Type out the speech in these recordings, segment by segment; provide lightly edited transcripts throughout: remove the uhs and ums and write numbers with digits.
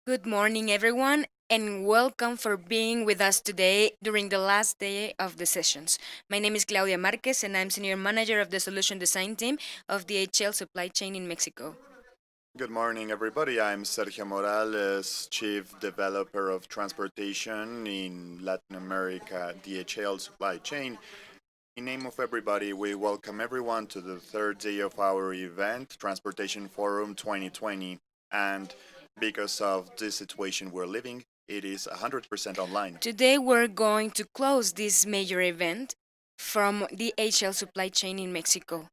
Good morning, everyone, and welcome for being with us today during the last day of the sessions. My name is Claudia Marquez, and I'm Senior Manager of the Solution Design Team of DHL Supply Chain in Mexico. Good morning, everybody. I'm Sergio Morales, Chief Developer of Transportation in Latin America, DHL Supply Chain. In name of everybody, we welcome everyone to the third day of our event, Transportation Forum 2020. And because of this situation we're living, it is 100% online. Today, we're going to close this major event from DHL Supply Chain in Mexico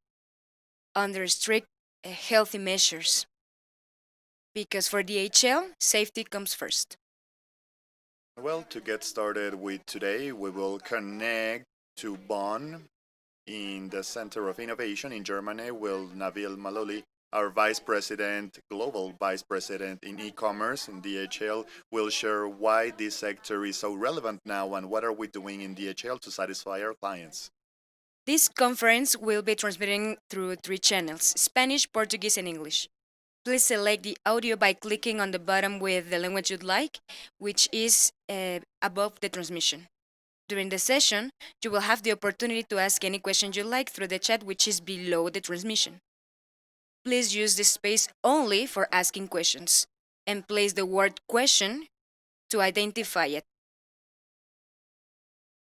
under strict healthy measures because for DHL, safety comes first. Well, to get started with today, we will connect to Bonn in the Center of Innovation in Germany with Nabil Maloli, our Vice President, Global Vice President in e-commerce in DHL, will share why this sector is so relevant now and what are we doing in DHL to satisfy our clients. This conference will be transmitting through three channels: Spanish, Portuguese, and English. Please select the audio by clicking on the button with the language you'd like, which is above the transmission. During the session, you will have the opportunity to ask any question you like through the chat, which is below the transmission. Please use this space only for asking questions and place the word question to identify it.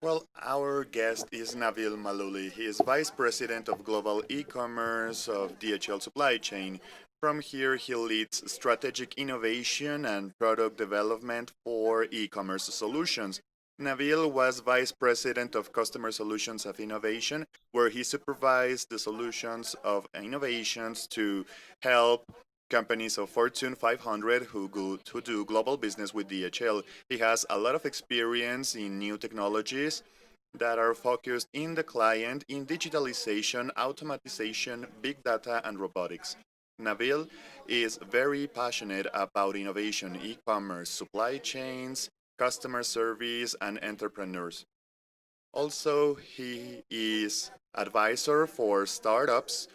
Well, our guest is Nabil Maluli. He is Vice President of Global E-commerce of DHL Supply Chain. From here, he leads strategic innovation and product development for e-commerce solutions. Nabil was Vice President of Customer Solutions of Innovation, where he supervised the solutions of innovations to help companies of Fortune 500 who do global business with DHL. He has a lot of experience in new technologies that are focused in the client in digitalization, automatization, big data, and robotics. Nabil is very passionate about innovation, e-commerce, supply chains, customer service, and entrepreneurs. Also, he is advisor for startups,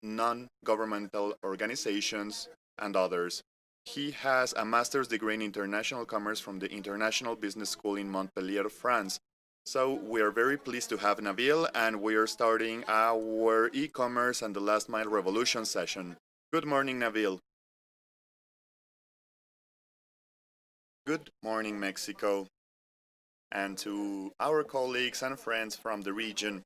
non-governmental organizations, and others. He has a master's degree in international commerce from the International Business School in Montpellier, France. So we are very pleased to have Nabil, and we are starting our e-commerce and the last mile revolution session. Good morning, Nabil. Good morning, Mexico, and to our colleagues and friends from the region.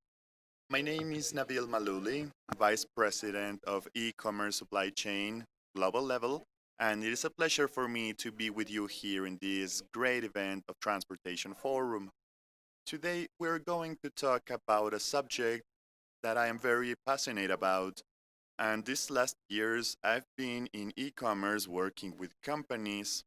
My name is Nabil Malouli, Vice President of E-commerce Supply Chain Global Level, and it is a pleasure for me to be with you here in this great event of Transportation Forum. Today, we're going to talk about a subject that I am very passionate about. And these last years, I've been in e-commerce working with companies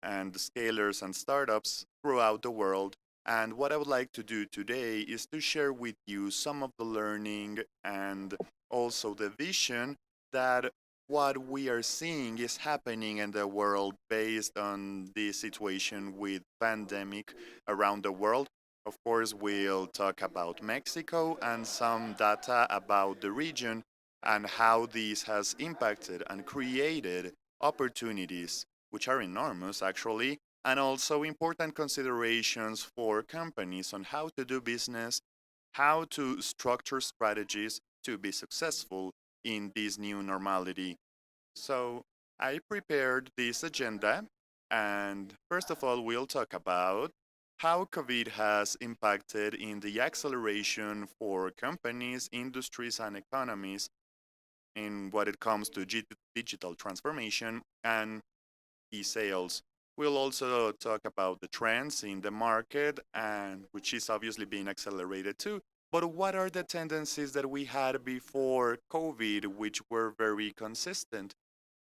and scalers and startups throughout the world. And what I would like to do today is to share with you some of the learning and also the vision that what we are seeing is happening in the world based on the situation with pandemic around the world. Of course, we'll talk about Mexico and some data about the region and how this has impacted and created opportunities which are enormous actually, and also important considerations for companies on how to do business, how to structure strategies to be successful in this new normality. So, I prepared this agenda, and first of all, we'll talk about how COVID has impacted in the acceleration for companies, industries, and economies in what it comes to digital transformation and e-sales. We'll also talk about the trends in the market and which is obviously being accelerated too. But what are the tendencies that we had before COVID which were very consistent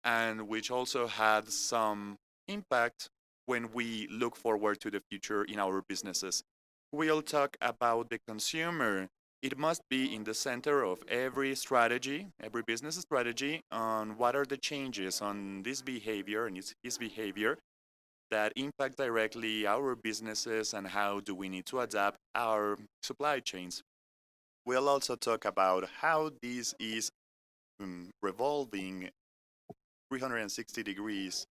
and which also had some impact when we look forward to the future in our businesses? We'll talk about the consumer. It must be in the center of every strategy, every business strategy, on what are the changes on this behavior and his behavior that impact directly our businesses and how do we need to adapt our supply chains. We'll also talk about how this is revolving 360 degrees,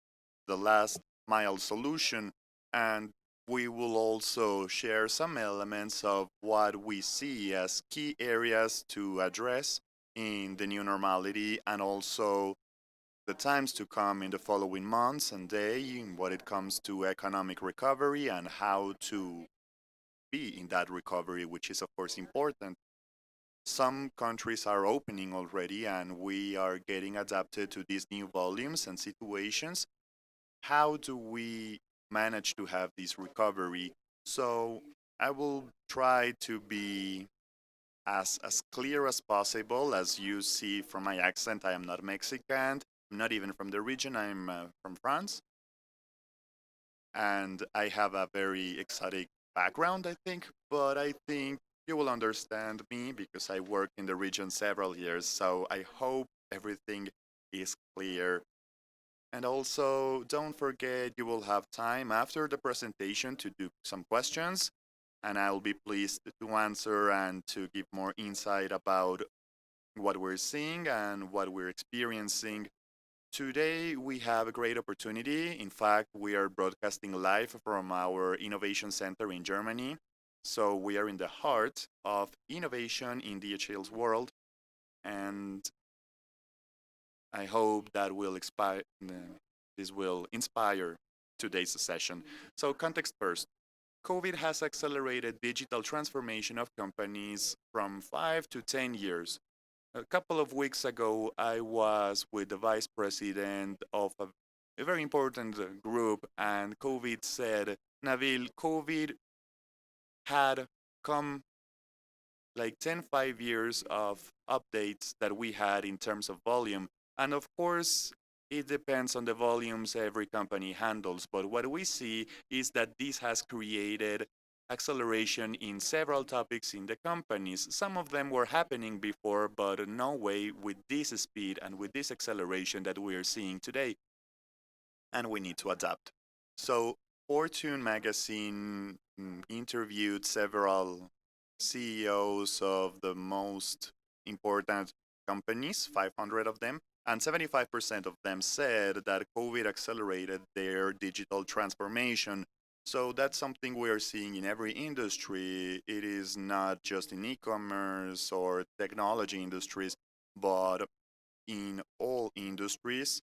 the last mile solution, and we will also share some elements of what we see as key areas to address in the new normality and also the times to come in the following months and day in what it comes to economic recovery and how to be in that recovery, which is of course important. Some countries are opening already and we are getting adapted to these new volumes and situations. How do we manage to have this recovery? So I will try to be as clear as possible. As you see from my accent, I am not Mexican. I'm not even from the region. I'm from France, and I have a very exotic background, I think. But I think you will understand me because I worked in the region several years. So I hope everything is clear. And also, don't forget you will have time after the presentation to do some questions, and I'll be pleased to answer and to give more insight about what we're seeing and what we're experiencing. Today, we have a great opportunity. In fact, we are broadcasting live from our Innovation Center in Germany. So, we are in the heart of innovation in DHL's world, and I hope that will this will inspire today's session. So, context first. COVID has accelerated digital transformation of companies from 5 to 10 years. A couple of weeks ago, I was with the vice president of a very important group, and COVID said, Nabil, COVID had come like 5 years of updates that we had in terms of volume. And of course, it depends on the volumes every company handles. But what we see is that this has created acceleration in several topics in the companies. Some of them were happening before, but no way with this speed and with this acceleration that we are seeing today. And we need to adapt. So, Fortune magazine interviewed several CEOs of the most important companies, 500 of them, and 75% of them said that COVID accelerated their digital transformation. So that's something we are seeing in every industry. It is not just in e-commerce or technology industries, but in all industries.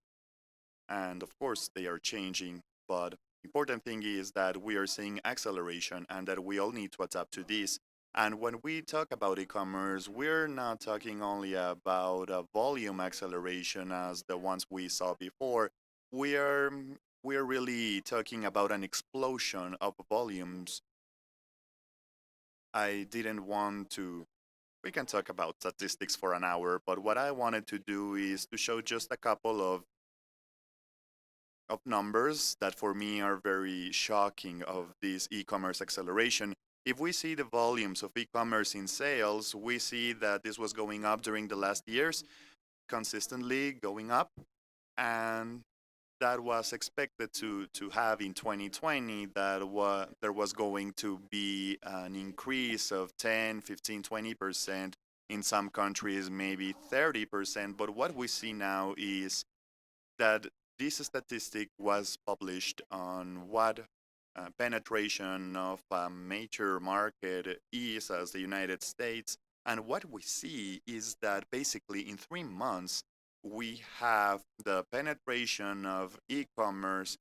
And of course, they are changing. But important thing is that we are seeing acceleration and that we all need to adapt to this. And when we talk about e-commerce, we're not talking only about a volume acceleration as the ones we saw before. We are we're really talking about an explosion of volumes. I didn't want to we can talk about statistics for an hour, but what I wanted to do is to show just a couple of numbers that for me are very shocking of this e-commerce acceleration. If we see the volumes of e-commerce in sales, we see that this was going up during the last years, consistently going up, and that was expected to have in 2020 that there was going to be an increase of 10, 15, 20%, in some countries maybe 30%, but what we see now is that this statistic was published on what penetration of a major market is as the United States. And what we see is that basically in 3 months, we have the penetration of e commerce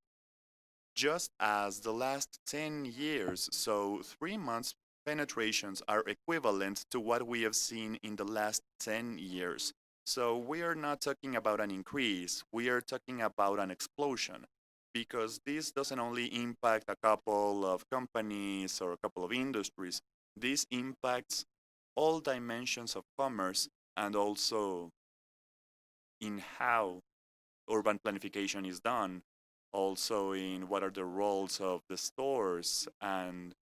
just as the last 10 years. So 3 months penetrations are equivalent to what we have seen in the last 10 years. So we are not talking about an increase, we are talking about an explosion because this doesn't only impact a couple of companies or a couple of industries, this impacts all dimensions of commerce and also in how urban planification is done, also in what are the roles of the stores and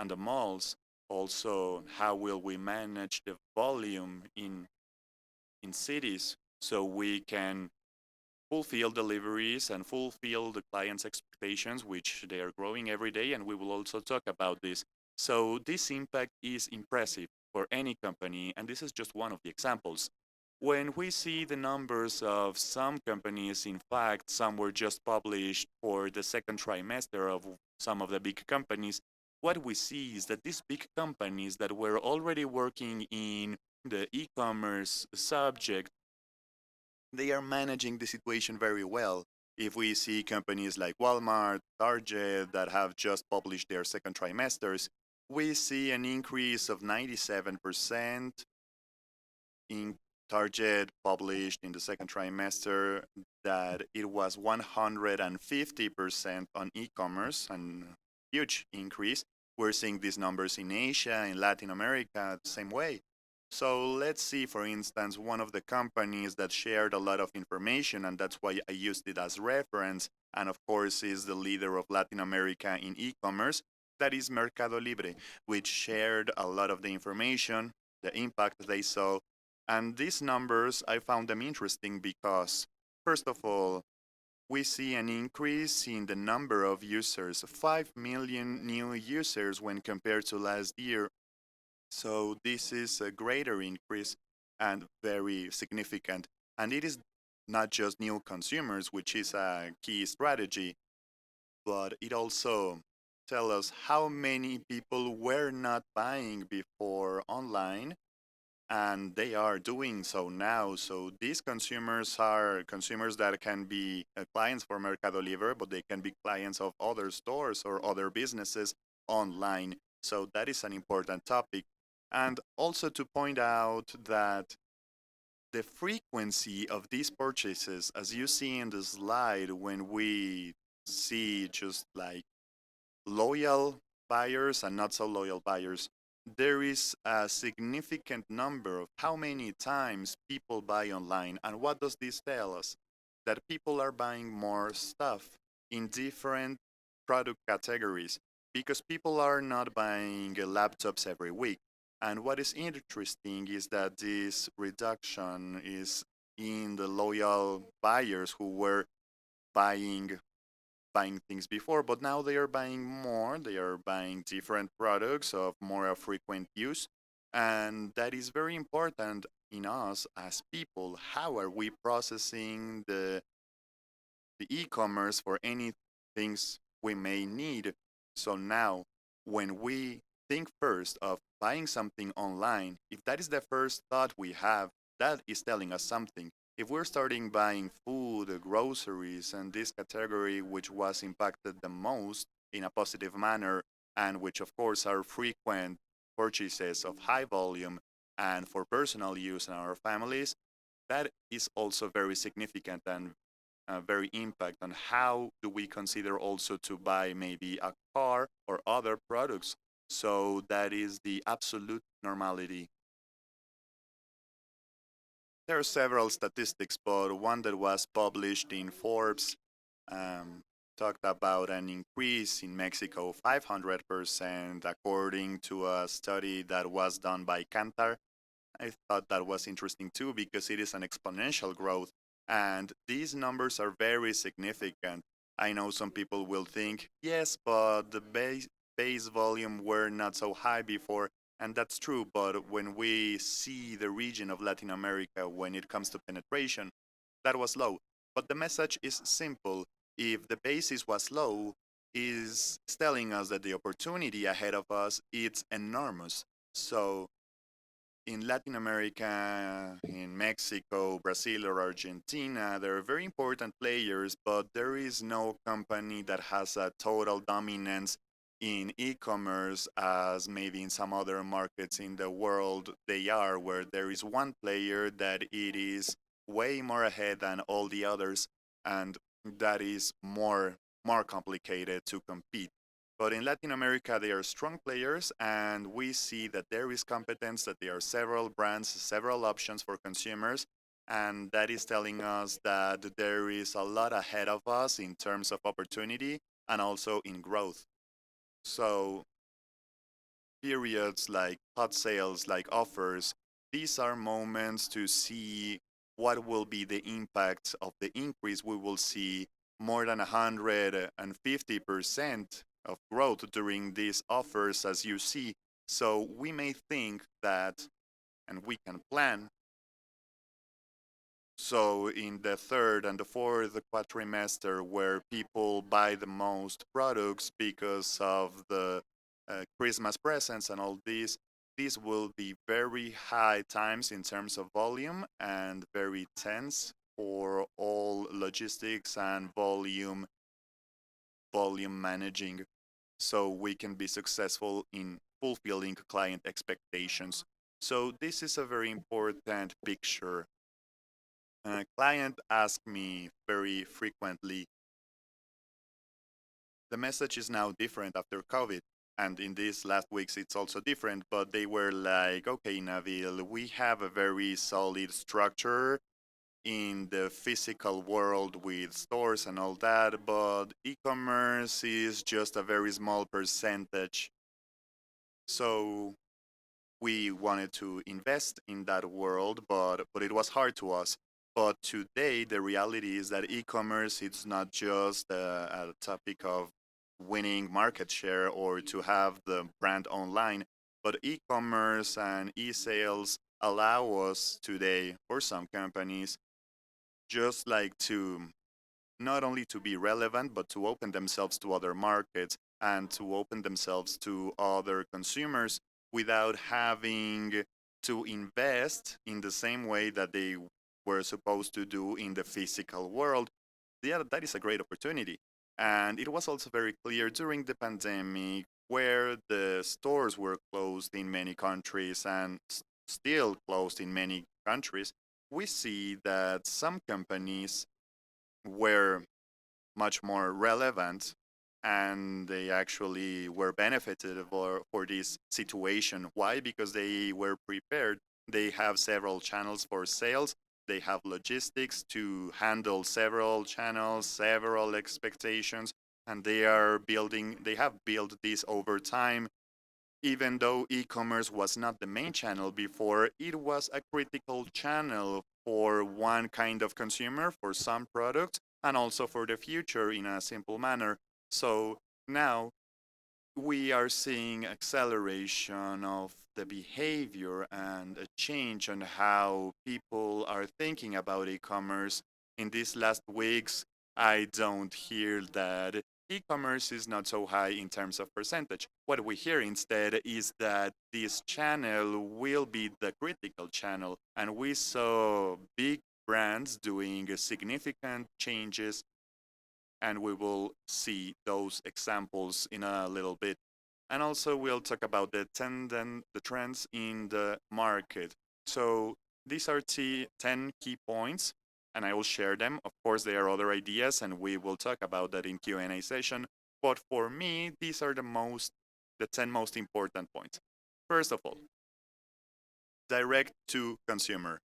the malls, also how will we manage the volume in cities so we can fulfill deliveries and fulfill the client's expectations, which they are growing every day, and we will also talk about this. So this impact is impressive for any company, and this is just one of the examples. When we see the numbers of some companies, in fact, some were just published for the second trimester of some of the big companies, what we see is that these big companies that were already working in the e-commerce subject, they are managing the situation very well. If we see companies like Walmart, Target that have just published their second trimesters, we see an increase of 97% in Target published in the second trimester that it was 150% on e-commerce, and huge increase. We're seeing these numbers in Asia, in Latin America, the same way. So let's see, for instance, one of the companies that shared a lot of information, and that's why I used it as reference, and of course is the leader of Latin America in e-commerce, that is Mercado Libre, which shared a lot of the information, the impact they saw, and these numbers, I found them interesting because, first of all, we see an increase in the number of users, 5 million new users when compared to last year. So this is a greater increase and very significant. And it is not just new consumers, which is a key strategy, but it also tells us how many people were not buying before online and they are doing so now. So these consumers are consumers that can be clients for Mercado Libre, but they can be clients of other stores or other businesses online. So that is an important topic. And also to point out that the frequency of these purchases, as you see in the slide, when we see just like loyal buyers and not so loyal buyers, there is a significant number of how many times people buy online. And what does this tell us? That people are buying more stuff in different product categories because people are not buying laptops every week. And what is interesting is that this reduction is in the loyal buyers who were buying things before, but now they are buying more. They are buying different products of more frequent use. And that is very important in us as people. How are we processing the e-commerce for any things we may need? So now, when we think first of buying something online, if that is the first thought we have, that is telling us something. If we're starting buying food, groceries, and this category which was impacted the most in a positive manner, and which of course are frequent purchases of high volume and for personal use in our families, that is also very significant and very impact on how do we consider also to buy maybe a car or other products. So that is the absolute normality. There are several statistics, but one that was published in Forbes um, talked about an increase in Mexico 500% according to a study that was done by Kantar. I thought that was interesting too because it is an exponential growth and these numbers are very significant. I know some people will think, yes, but the base volume were not so high before, and that's true, but when we see the region of Latin America when it comes to penetration, that was low. But the message is simple. If the basis was low, is telling us that the opportunity ahead of us is enormous. So in Latin America, in Mexico, Brazil, or Argentina, there are very important players, but there is no company that has a total dominance in e-commerce as maybe in some other markets in the world they are, where there is one player that it is way more ahead than all the others, and that is more complicated to compete. But in Latin America, they are strong players, and we see that there is competence, that there are several brands, several options for consumers, and that is telling us that there is a lot ahead of us in terms of opportunity and also in growth. So, periods like hot sales, like offers, these are moments to see what will be the impact of the increase. We will see more than 150% of growth during these offers, as you see. So we may think that, and we can plan So in the third and the fourth quadrimester, where people buy the most products because of the Christmas presents and all these will be very high times in terms of volume and very tense for all logistics and volume managing, so we can be successful in fulfilling client expectations. So this is a very important picture. Client ask me very frequently, the message is now different after COVID. And in these last weeks, it's also different, but they were like, okay, Nabil, we have a very solid structure in the physical world with stores and all that, but e-commerce is just a very small percentage. So we wanted to invest in that world, but it was hard to us. But today, the reality is that e-commerce it's not just a topic of winning market share or to have the brand online, but e-commerce and e-sales allow us today, for some companies, just like to not only to be relevant, but to open themselves to other markets and to open themselves to other consumers without having to invest in the same way that they were supposed to do in the physical world. Yeah, that is a great opportunity. And it was also very clear during the pandemic where the stores were closed in many countries and still closed in many countries. We see that some companies were much more relevant and they actually were benefited for this situation. Why? Because they were prepared. They have several channels for sales. They have logistics to handle several channels, several expectations, and they have built this over time. Even though e-commerce was not the main channel before, it was a critical channel for one kind of consumer, for some products, and also for the future in a simple manner. So now we are seeing acceleration of the behavior and a change on how people are thinking about e-commerce. In these last weeks, I don't hear that e-commerce is not so high in terms of percentage. What we hear instead is that this channel will be the critical channel, and we saw big brands doing significant changes, and we will see those examples in a little bit. And also we'll talk about the trends in the market. So these are 10 key points, and I will share them. Of course, there are other ideas, and we will talk about that in Q&A session. But for me, these are the 10 most important points. First of all, direct to consumer.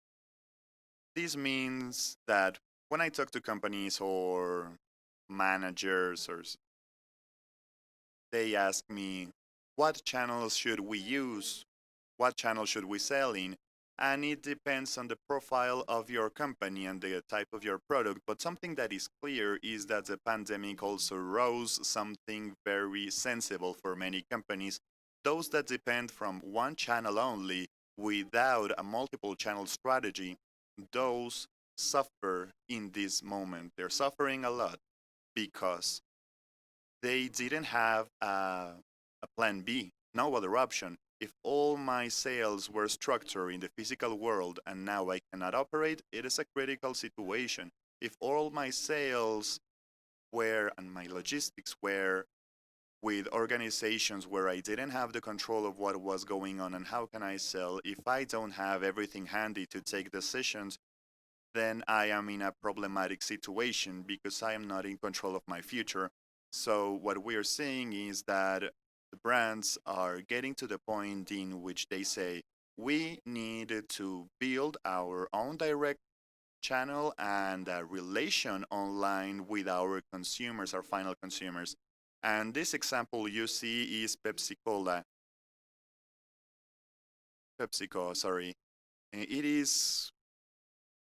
This means that when I talk to companies or managers or they ask me, what channels should we use? What channel should we sell in? And it depends on the profile of your company and the type of your product. But something that is clear is that the pandemic also rose something very sensible for many companies. Those that depend from one channel only without a multiple channel strategy, those suffer in this moment. They're suffering a lot because they didn't have a plan B, no other option. If all my sales were structured in the physical world and now I cannot operate, it is a critical situation. If all my sales were and my logistics were with organizations where I didn't have the control of what was going on and how can I sell, if I don't have everything handy to take decisions, then I am in a problematic situation because I am not in control of my future. So, what we are seeing is that the brands are getting to the point in which they say, we need to build our own direct channel and a relation online with our consumers, our final consumers. And this example you see is PepsiCo, sorry. It is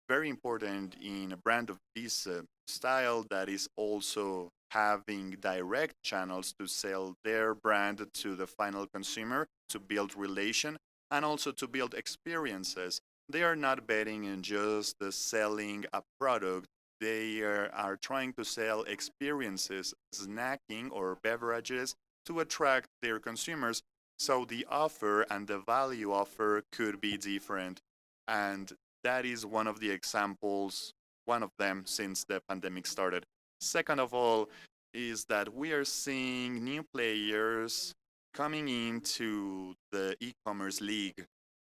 very important in a brand of this style that is also having direct channels to sell their brand to the final consumer, to build relation, and also to build experiences. they are not betting in just selling a product. They are trying to sell experiences, snacking or beverages to attract their consumers. So the offer and the value offer could be different. And that is one of the examples, one of them since the pandemic started. Second of all, is that we are seeing new players coming into the e-commerce league,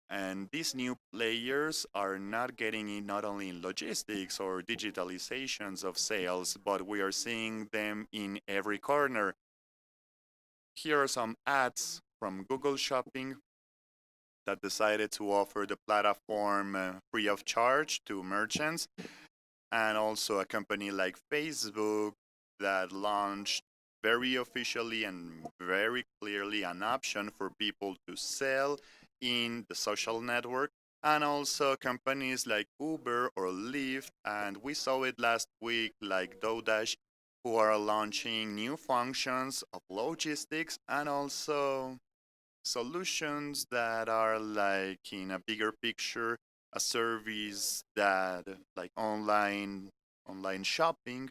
and these new players are not getting in not only in logistics or digitalizations of sales, but we are seeing them in every corner. Here are some ads from Google Shopping that decided to offer the platform free of charge to merchants, and also a company like Facebook that launched very officially and very clearly an option for people to sell in the social network, and also companies like Uber or Lyft, and we saw it last week like DoorDash, who are launching new functions of logistics and also solutions that are like in a bigger picture, a service that like online shopping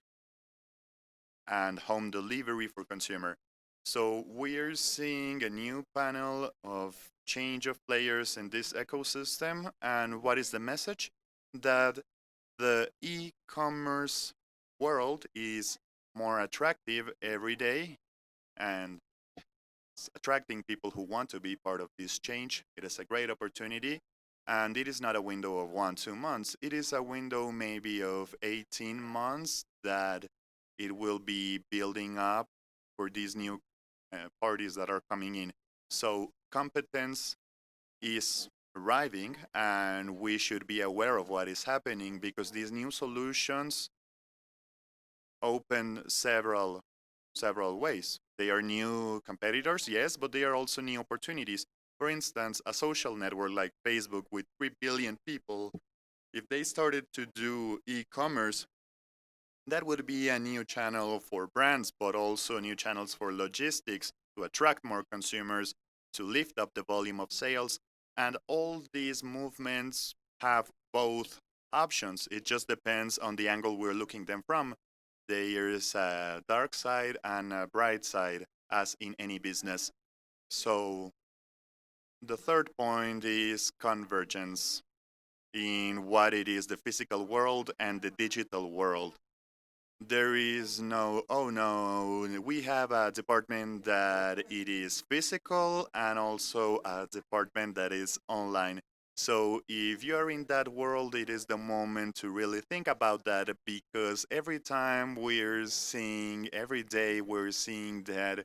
and home delivery for consumer. So we're seeing a new panel of change of players in this ecosystem. And what is the message? That the e-commerce world is more attractive every day, and attracting people who want to be part of this change. It is a great opportunity. And it is not a window of 1, 2 months. It is a window maybe of 18 months that it will be building up for these new parties that are coming in. So competence is arriving, and we should be aware of what is happening because these new solutions open several ways. They are new competitors, yes, but they are also new opportunities. For instance, a social network like Facebook with 3 billion people, if they started to do e-commerce, that would be a new channel for brands, but also new channels for logistics to attract more consumers, to lift up the volume of sales. And all these movements have both options. It just depends on the angle we're looking them from. There is a dark side and a bright side, as in any business. So the third point is convergence in what it is the physical world and the digital world. There is no, oh no, we have a department that it is physical and also a department that is online. So if you're in that world, it is the moment to really think about that, because every time we're seeing, every day we're seeing that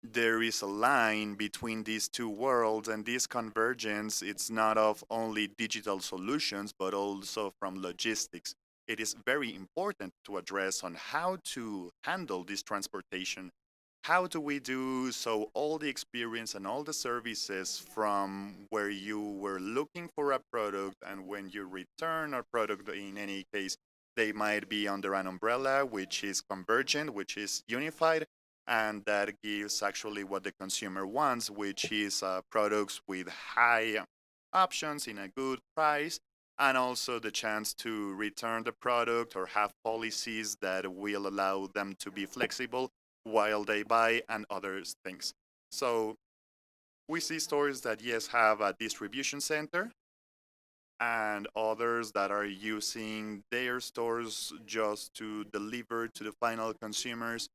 there is a line between these two worlds, and this convergence, it's not of only digital solutions but also from logistics. It is very important to address on how to handle this transportation. How do we do so all the experience and all the services from where you were looking for a product and when you return a product, in any case, they might be under an umbrella which is convergent, which is unified, and that gives actually what the consumer wants, which is products with high options in a good price, and also the chance to return the product or have policies that will allow them to be flexible while they buy and other things. So we see stores that, yes, have a distribution center, and others that are using their stores just to deliver to the final consumers.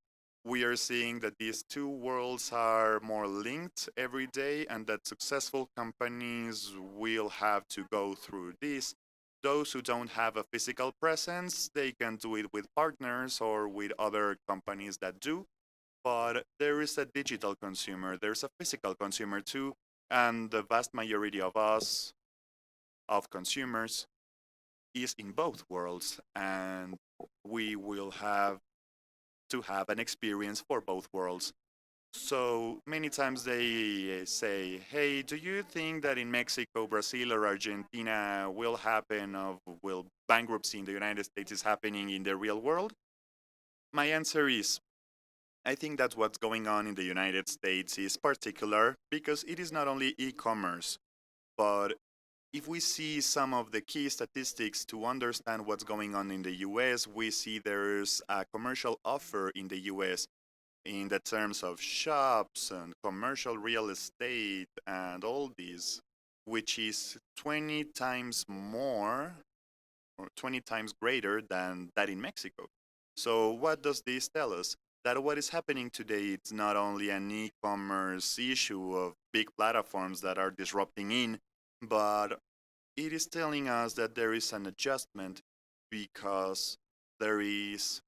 We are seeing that these two worlds are more linked every day, and that successful companies will have to go through this. Those who don't have a physical presence, they can do it with partners or with other companies that do. But there is a digital consumer, there's a physical consumer too, and the vast majority of us, of consumers, is in both worlds, and we will have to have an experience for both worlds. So many times they say, hey, do you think that in Mexico, Brazil, or Argentina will happen, of will bankruptcy in the United States is happening in the real world? My answer is, I think that what's going on in the United States is particular because it is not only e-commerce, but if we see some of the key statistics to understand what's going on in the US, we see there's a commercial offer in the US in the terms of shops and commercial real estate and all these, which is 20 times more or 20 times greater than that in Mexico. So, what does this tell us? That what is happening today, it's not only an e-commerce issue of big platforms that are disrupting in, but it is telling us that there is an adjustment because there is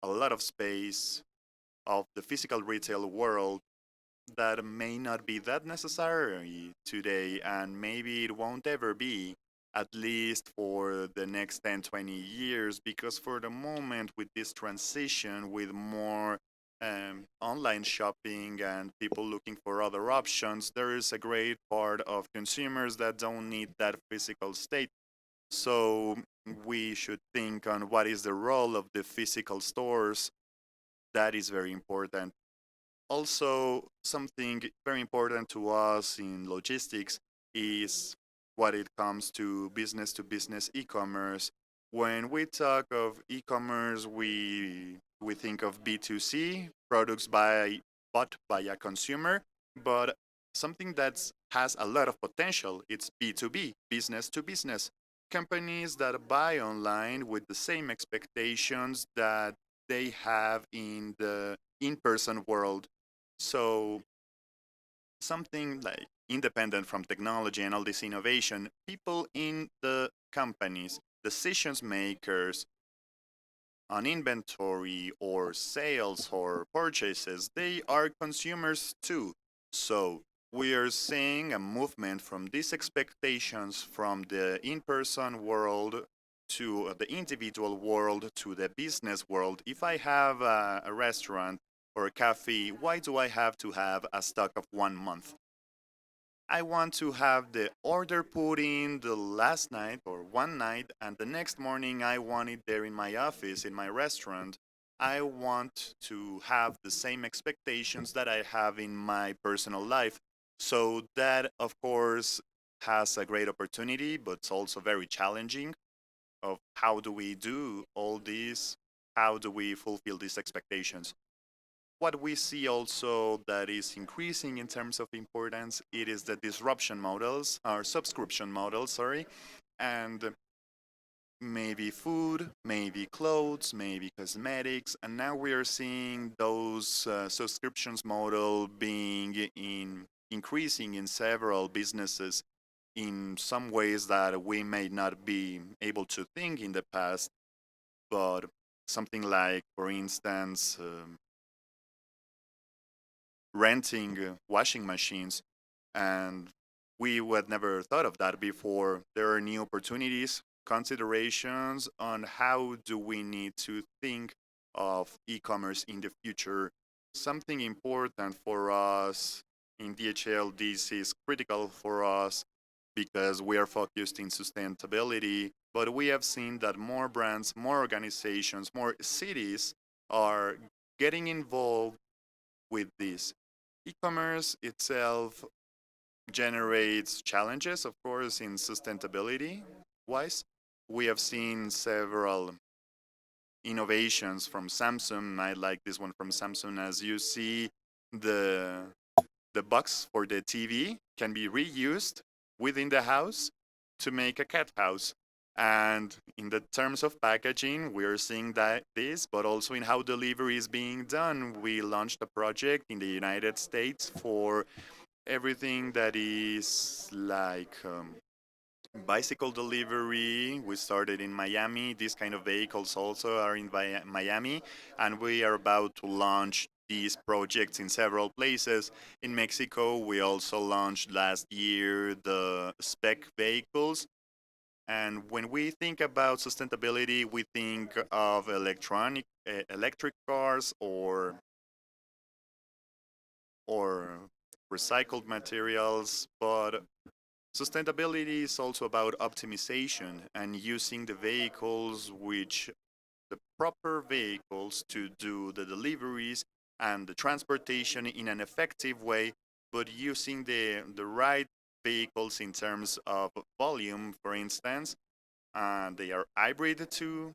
a lot of space of the physical retail world that may not be that necessary today, and maybe it won't ever be, at least for the next 10, 20 years, because for the moment, with this transition, with more online shopping and people looking for other options, there is a great part of consumers that don't need that physical state. So we should think on what is the role of the physical stores. That is very important. Also, something very important to us in logistics is what it comes to business e-commerce. When we talk of e-commerce, we think of B2C, products bought by a consumer, but something that has a lot of potential, it's B2B, business to business. Companies that buy online with the same expectations that they have in the in-person world. So something like independent from technology and all this innovation, people in the companies, decisions makers on inventory or sales or purchases, they are consumers too. So we are seeing a movement from these expectations from the in-person world to the individual world to the business world. If I have a restaurant or a cafe, why do I have to have a stock of 1 month? I want to have the order put in the last night or one night, and the next morning I want it there in my office, in my restaurant. I want to have the same expectations that I have in my personal life. So, that, of course, has a great opportunity, but it's also very challenging of how do we do all this? How do we fulfill these expectations? What we see also that is increasing in terms of importance, it is the disruption models, or subscription models, sorry, and maybe food, maybe clothes, maybe cosmetics, and now we are seeing those subscriptions model being in increasing in several businesses in some ways that we may not be able to think in the past, but something like, for instance, renting washing machines, and we would never thought of that before. There are new opportunities, considerations on how do we need to think of e-commerce in the future. Something important for us in DHL, this is critical for us because we are focused in sustainability, but we have seen that more brands, more organizations, more cities are getting involved with this. E-commerce itself generates challenges, of course, in sustainability wise. We have seen several innovations from Samsung. I like this one from Samsung. As you see, the the box for the TV can be reused within the house to make a cat house. And in the terms of packaging, we're seeing that this, but also in how delivery is being done. We launched a project in the United States for everything that is like bicycle delivery. We started in Miami. These kind of vehicles also are in Miami, and we are about to launch these projects in several places. In Mexico, we also launched last year the spec vehicles. And when we think about sustainability, we think of electric cars or recycled materials, but sustainability is also about optimization and using the vehicles, which the proper vehicles to do the deliveries and the transportation in an effective way, but using the right vehicles in terms of volume, for instance, and they are hybrid too.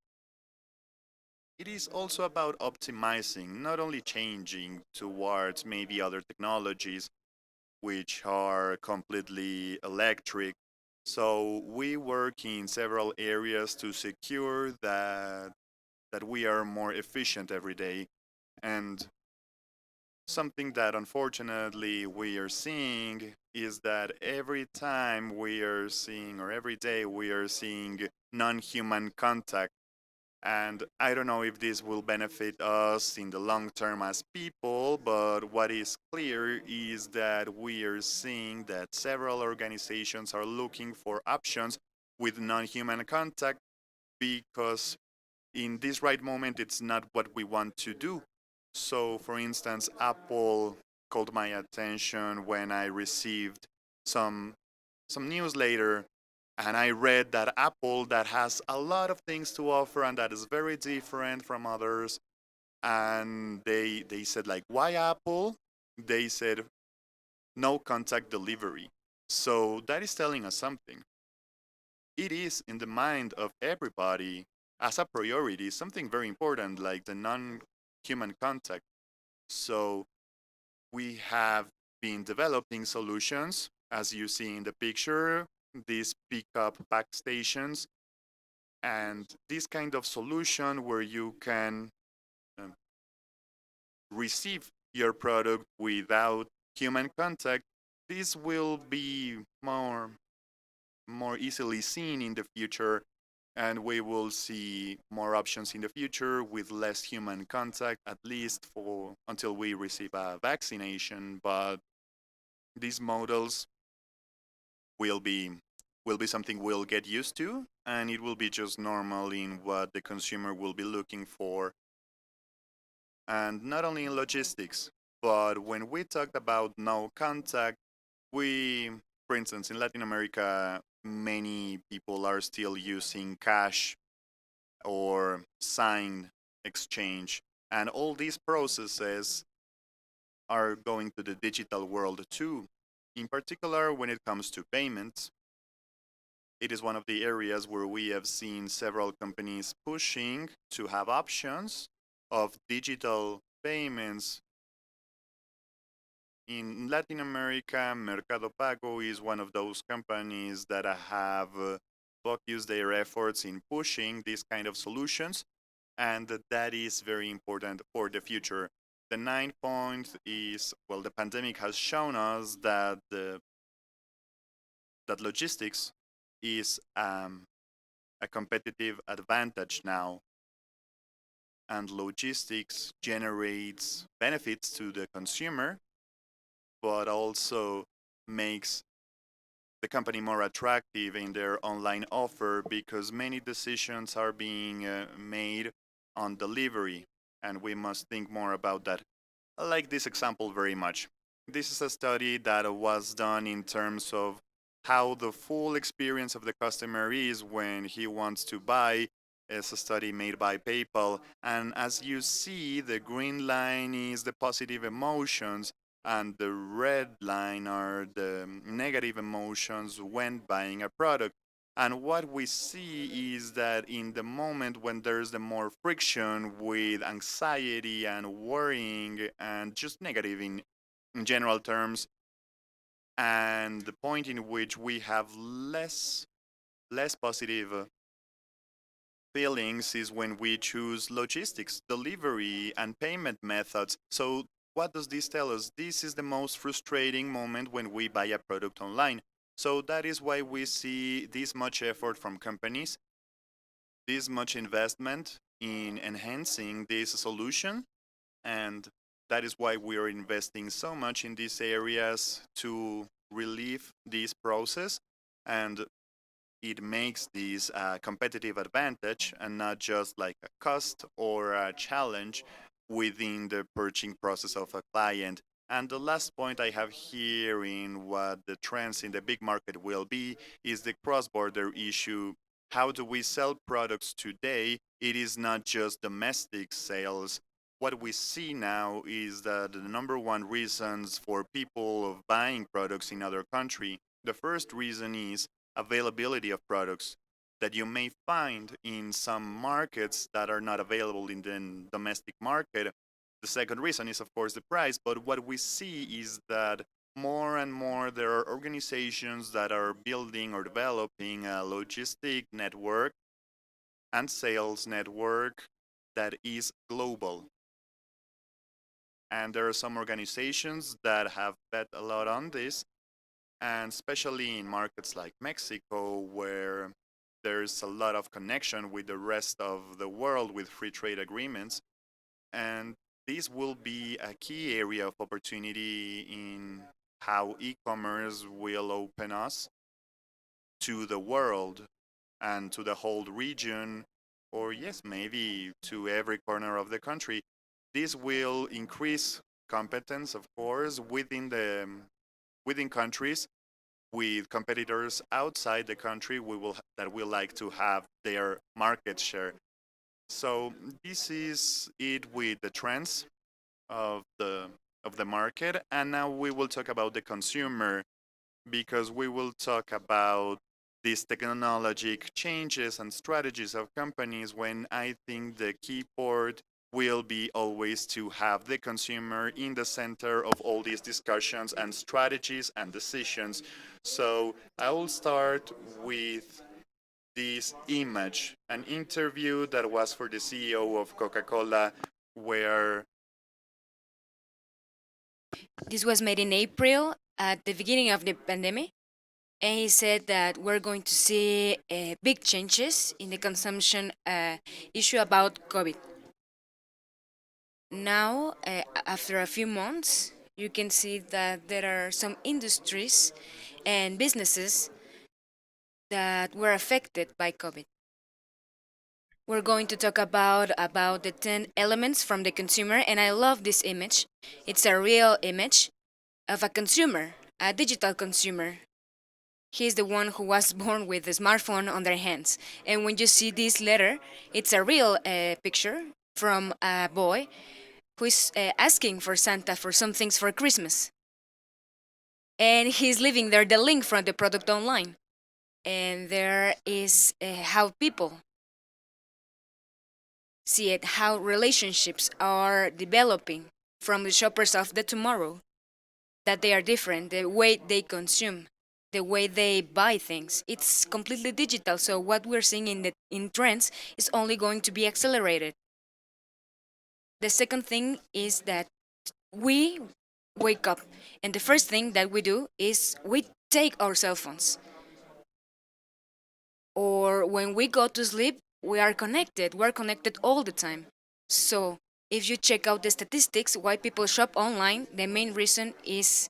It is also about optimizing, not only changing towards maybe other technologies which are completely electric. So we work in several areas to secure that we are more efficient every day. And something that unfortunately we are seeing is that every time we are seeing, or every day we are seeing non-human contact. And I don't know if this will benefit us in the long term as people, but what is clear is that we are seeing that several organizations are looking for options with non-human contact because in this right moment it's not what we want to do. So for instance, Apple called my attention when I received some some newsletter and I read that Apple that has a lot of things to offer and that is very different from others. And they said like, why Apple? They said no contact delivery. So that is telling us something. It is in the mind of everybody as a priority, something very important like the non-human contact. So we have been developing solutions, as you see in the picture, these pickup back stations, and this kind of solution where you can um, receive your product without human contact. This will be more easily seen in the future, and we will see more options in the future with less human contact, at least for until we receive a vaccination. But these models will be something we'll get used to, and it will be just normal in what the consumer will be looking for. And not only in logistics, but when we talked about no contact, we, for instance, in Latin America, many people are still using cash or sign exchange. And all these processes are going to the digital world too. In particular, when it comes to payments, it is one of the areas where we have seen several companies pushing to have options of digital payments. In Latin America, Mercado Pago is one of those companies that have focused their efforts in pushing these kind of solutions, and that is very important for the future. The 9 point is, well, the pandemic has shown us that that logistics is a competitive advantage now, and logistics generates benefits to the consumer, but also makes the company more attractive in their online offer because many decisions are being made on delivery, and we must think more about that. I like this example very much. This is a study that was done in terms of how the full experience of the customer is when he wants to buy. It's a study made by PayPal. And as you see, the green line is the positive emotions, and the red line are the negative emotions when buying a product. And what we see is that in the moment when there's the more friction with anxiety and worrying and just negative in general terms, and the point in which we have less positive feelings is when we choose logistics, delivery, and payment methods. So what does this tell us? This is the most frustrating moment when we buy a product online. So that is why we see this much effort from companies, this much investment in enhancing this solution, and that is why we are investing so much in these areas to relieve this process, and it makes this a competitive advantage and not just like a cost or a challenge within the purchasing process of a client. And the last point I have here in what the trends in the big market will be is the cross-border issue. How do we sell products today? It is not just domestic sales. What we see now is that the number one reasons for people of buying products in other country The first reason is availability of products that you may find in some markets that are not available in the domestic market. The second reason is, of course, the price. But what we see is that more and more there are organizations that are building or developing a logistic network and sales network that is global. And there are some organizations that have bet a lot on this, and especially in markets like Mexico, where there's a lot of connection with the rest of the world with free trade agreements. And this will be a key area of opportunity in how e-commerce will open us to the world and to the whole region, or yes, maybe to every corner of the country. This will increase competence, of course, within countries. With competitors outside the country, that will like to have their market share. So this is it with the trends of the market, and now we will talk about the consumer, because we will talk about these technologic changes and strategies of companies, when I think the key part will be always to have the consumer in the center of all these discussions and strategies and decisions. So I will start with this image, an interview that was for the CEO of Coca-Cola, where This was made in April at the beginning of the pandemic. And he said that we're going to see big changes in the consumption issue about COVID. Now, after a few months, you can see that there are some industries and businesses that were affected by COVID. We're going to talk about the 10 elements from the consumer, and I love this image. It's a real image of a consumer, a digital consumer. He's the one who was born with a smartphone on their hands. And when you see this letter, it's a real picture from a boy who is asking for Santa for some things for Christmas. And he's leaving there the link from the product online. And there is how people see it, how relationships are developing from the shoppers of the tomorrow, that they are different, the way they consume, the way they buy things. It's completely digital, so what we're seeing in trends is only going to be accelerated. The second thing is that we wake up, and the first thing that we do is we take our cell phones. Or when we go to sleep, we are connected. We're connected all the time. So if you check out the statistics, why people shop online, the main reason is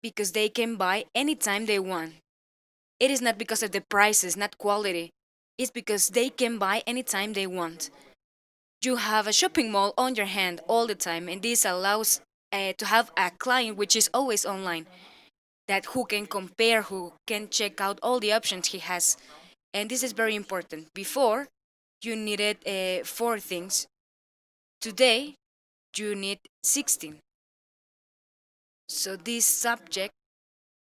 because they can buy anytime they want. It is not because of the prices, not quality. It's because they can buy anytime they want. You have a shopping mall on your hand all the time, and this allows to have a client which is always online, that who can compare, who can check out all the options he has. And this is very important. Before, you needed 4 things. Today, you need 16. So this subject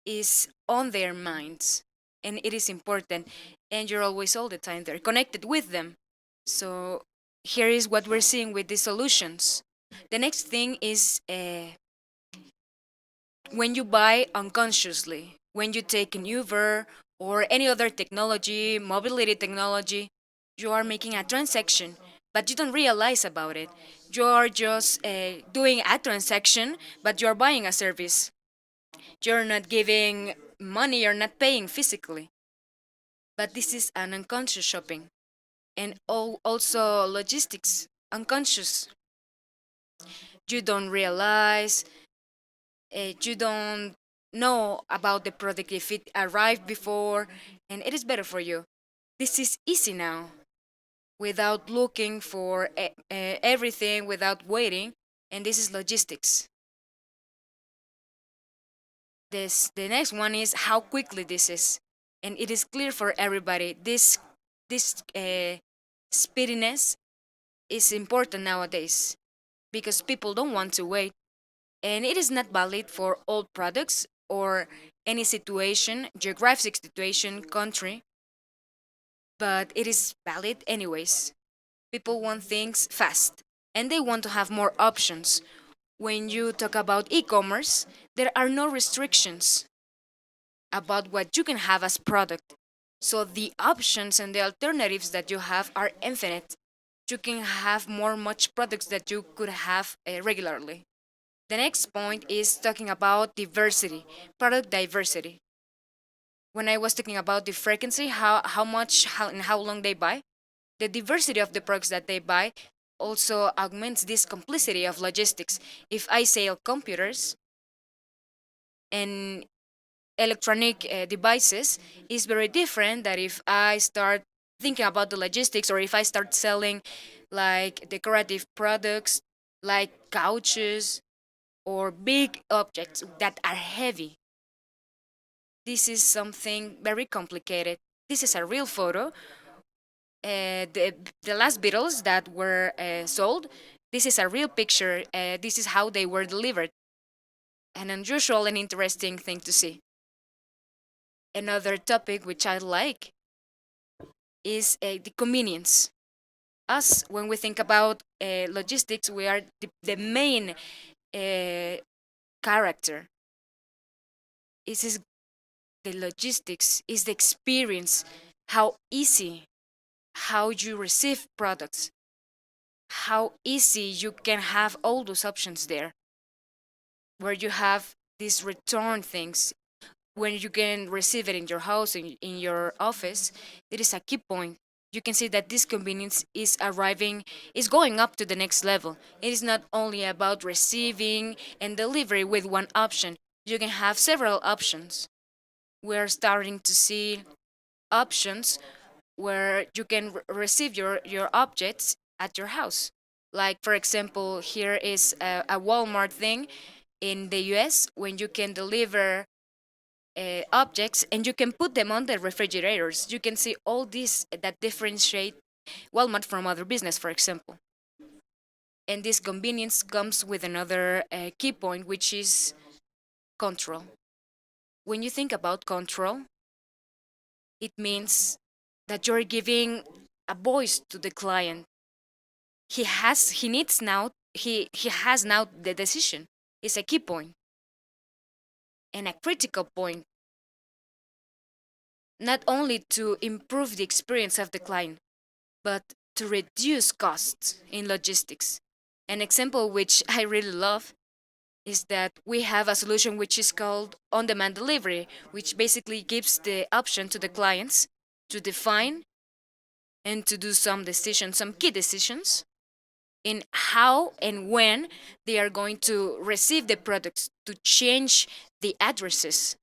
is on their minds, and it is important, and you're always all the time there connected with them. So here is what we're seeing with these solutions. The next thing is when you buy unconsciously, when you take an Uber or any other technology, mobility technology, you are making a transaction, but you don't realize about it. You are just doing a transaction, but you are buying a service. You're not giving money, you're not paying physically. But this is an unconscious shopping. And also logistics, unconscious. You don't realize, you don't know about the product if it arrived before, and it is better for you. This is easy now, without looking for everything, without waiting, and this is logistics. The next one is how quickly this is, and it is clear for everybody. This speediness is important nowadays because people don't want to wait. And it is not valid for all products or any situation, geographic situation, country, but it is valid anyways. People want things fast and they want to have more options. When you talk about e-commerce, there are no restrictions about what you can have as product. So the options and the alternatives that you have are infinite. You can have more much products that you could have regularly. The next point is talking about diversity, product diversity. When I was talking about the frequency, how much, and how long they buy, the diversity of the products that they buy also augments this complexity of logistics. If I sell computers and electronic devices, is very different that if I start thinking about the logistics or if I start selling like decorative products like couches or big objects that are heavy. This is something very complicated. This is a real photo. The last Beatles that were sold, this is a real picture. This is how they were delivered. An unusual and interesting thing to see. Another topic which I like is the convenience. Us, when we think about logistics, we are the main character. This is the logistics, is the experience, how easy, how you receive products, how easy you can have all those options there, where you have these return things, when you can receive it in your house, in your office. It is a key point. You can see that this convenience is arriving, is going up to the next level. It is not only about receiving and delivery with one option. You can have several options. We're starting to see options where you can receive your objects at your house. Like, for example, here is a Walmart thing in the US when you can deliver objects and you can put them on the refrigerators. You can see all these that differentiate Walmart from other business, for example. And this convenience comes with another key point, which is control. When you think about control, it means that you're giving a voice to the client. He has now the decision. It's a key point and a critical point, not only to improve the experience of the client, but to reduce costs in logistics. An example which I really love is that we have a solution which is called on-demand delivery, which basically gives the option to the clients to define and to do some decisions, some key decisions in how and when they are going to receive the products, to change the addresses.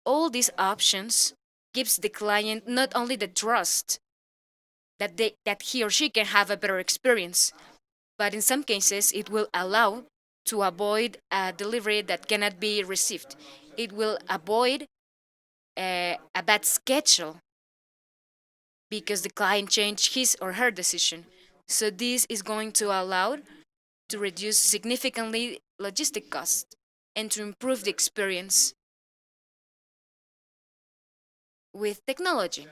All these options gives the client not only the trust that he or she can have a better experience, but in some cases it will allow to avoid a delivery that cannot be received. It will avoid a bad schedule because the client changed his or her decision. So this is going to allow to reduce significantly logistic costs and to improve the experience with technology.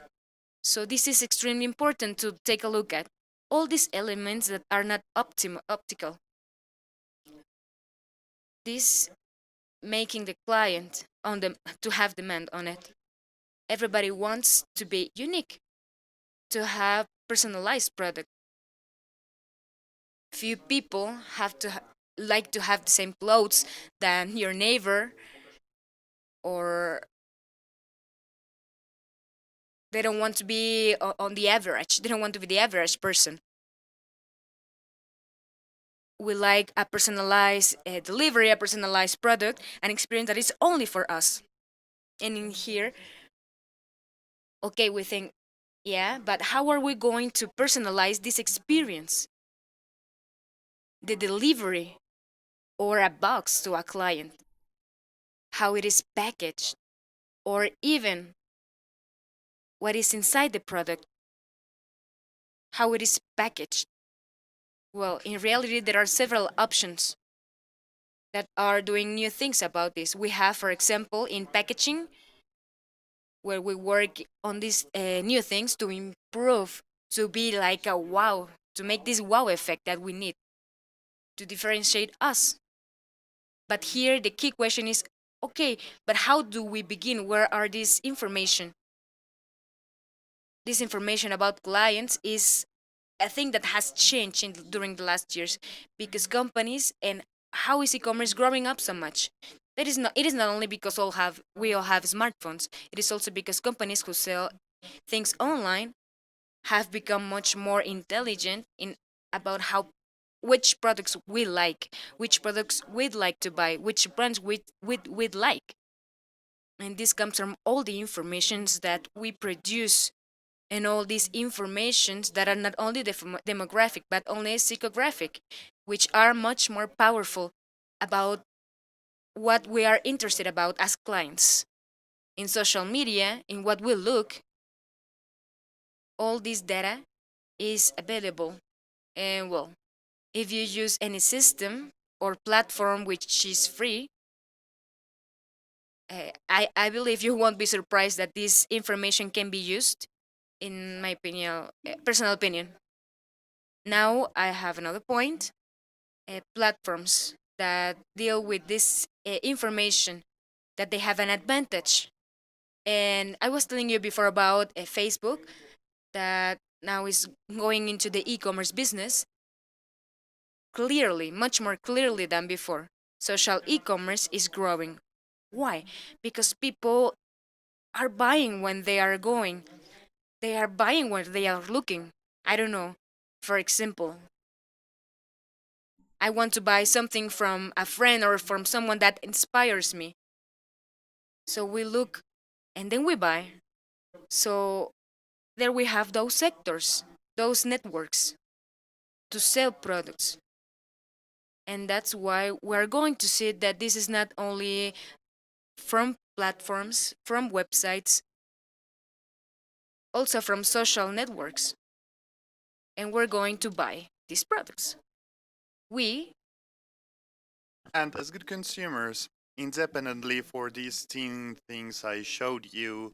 So this is extremely important to take a look at. All these elements that are not optical. This making the client on them to have demand on it. Everybody wants to be unique, to have personalized product. Few people have to like to have the same clothes than your neighbor, or they don't want to be on the average. They don't want to be the average person. We like a personalized delivery, a personalized product, an experience that is only for us. And in here, okay, we think, yeah, but how are we going to personalize this experience? The delivery or a box to a client, how it is packaged, or even what is inside the product, how it is packaged. Well, in reality, there are several options. that are doing new things about this. We have, for example, in packaging, where we work on these new things to improve, to be like a wow, to make this wow effect that we need to differentiate us. But here the key question is, okay, but how do we begin? Where are this information? This information about clients is a thing that has changed during the last years, because companies, and how is e-commerce growing up so much? That is not. It is not only because we all have smartphones. It is also because companies who sell things online have become much more intelligent in about how which products we like, which products we'd like to buy, which brands we'd like. And this comes from all the informations that we produce, and all these informations that are not only demographic but only psychographic, which are much more powerful about what we are interested about as clients. In social media, in what we look, all this data is available. And well, if you use any system or platform which is free, I believe you won't be surprised that this information can be used, in my opinion, personal opinion. Now I have another point. Platforms that deal with this information, that they have an advantage. And I was telling you before about Facebook, that now is going into the e-commerce business clearly, much more clearly than before. Social e-commerce is growing. Why? Because people are buying when they are going. They are buying when they are looking. I don't know. For example, I want to buy something from a friend or from someone that inspires me. So we look and then we buy. So there we have those sectors, those networks to sell products. And that's why we're going to see that this is not only from platforms, from websites, also from social networks. And we're going to buy these products. We, And as good consumers, independently for these 10 things I showed you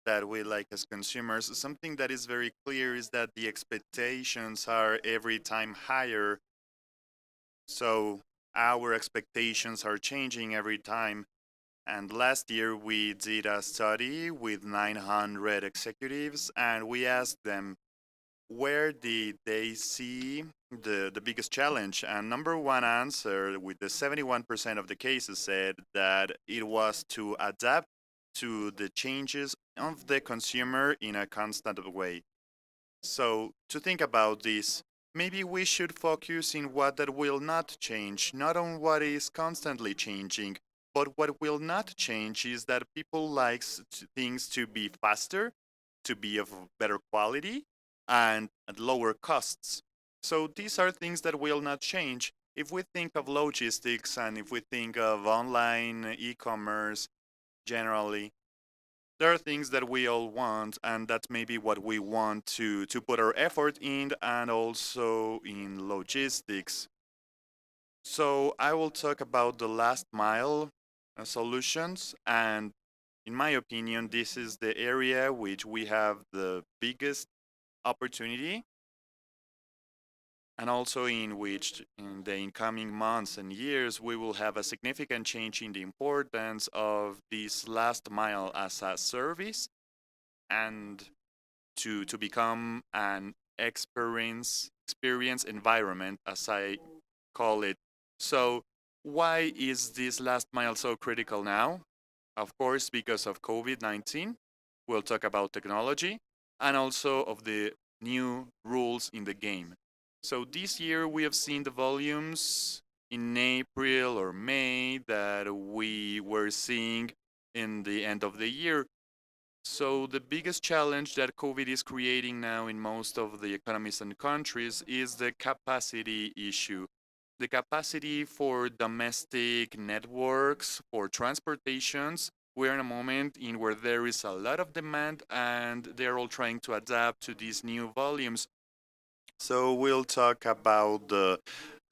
that we like as consumers, something that is very clear is that the expectations are every time higher. So our expectations are changing every time. And last year we did a study with 900 executives and we asked them where did they see the biggest challenge. And number one answer with the 71% of the cases said that it was to adapt to the changes of the consumer in a constant way. So to think about this, maybe we should focus in what that will not change, not on what is constantly changing, but what will not change is that people likes things to be faster, to be of better quality, and at lower costs. So these are things that will not change. If we think of logistics and if we think of online e-commerce generally, there are things that we all want, and that's maybe what we want to put our effort in, and also in logistics. So I will talk about the last mile solutions, and in my opinion, this is the area which we have the biggest opportunity, and also in which in the incoming months and years we will have a significant change in the importance of this last mile as a service, and to become an experience environment, as I call it. So why is this last mile so critical now? Of course, because of COVID-19. We'll talk about technology and also of the new rules in the game. So this year we have seen the volumes in April or May that we were seeing in the end of the year. So the biggest challenge that COVID is creating now in most of the economies and countries is the capacity issue. The capacity for domestic networks, for transportations. We're in a moment in where there is a lot of demand and they're all trying to adapt to these new volumes. So we'll talk about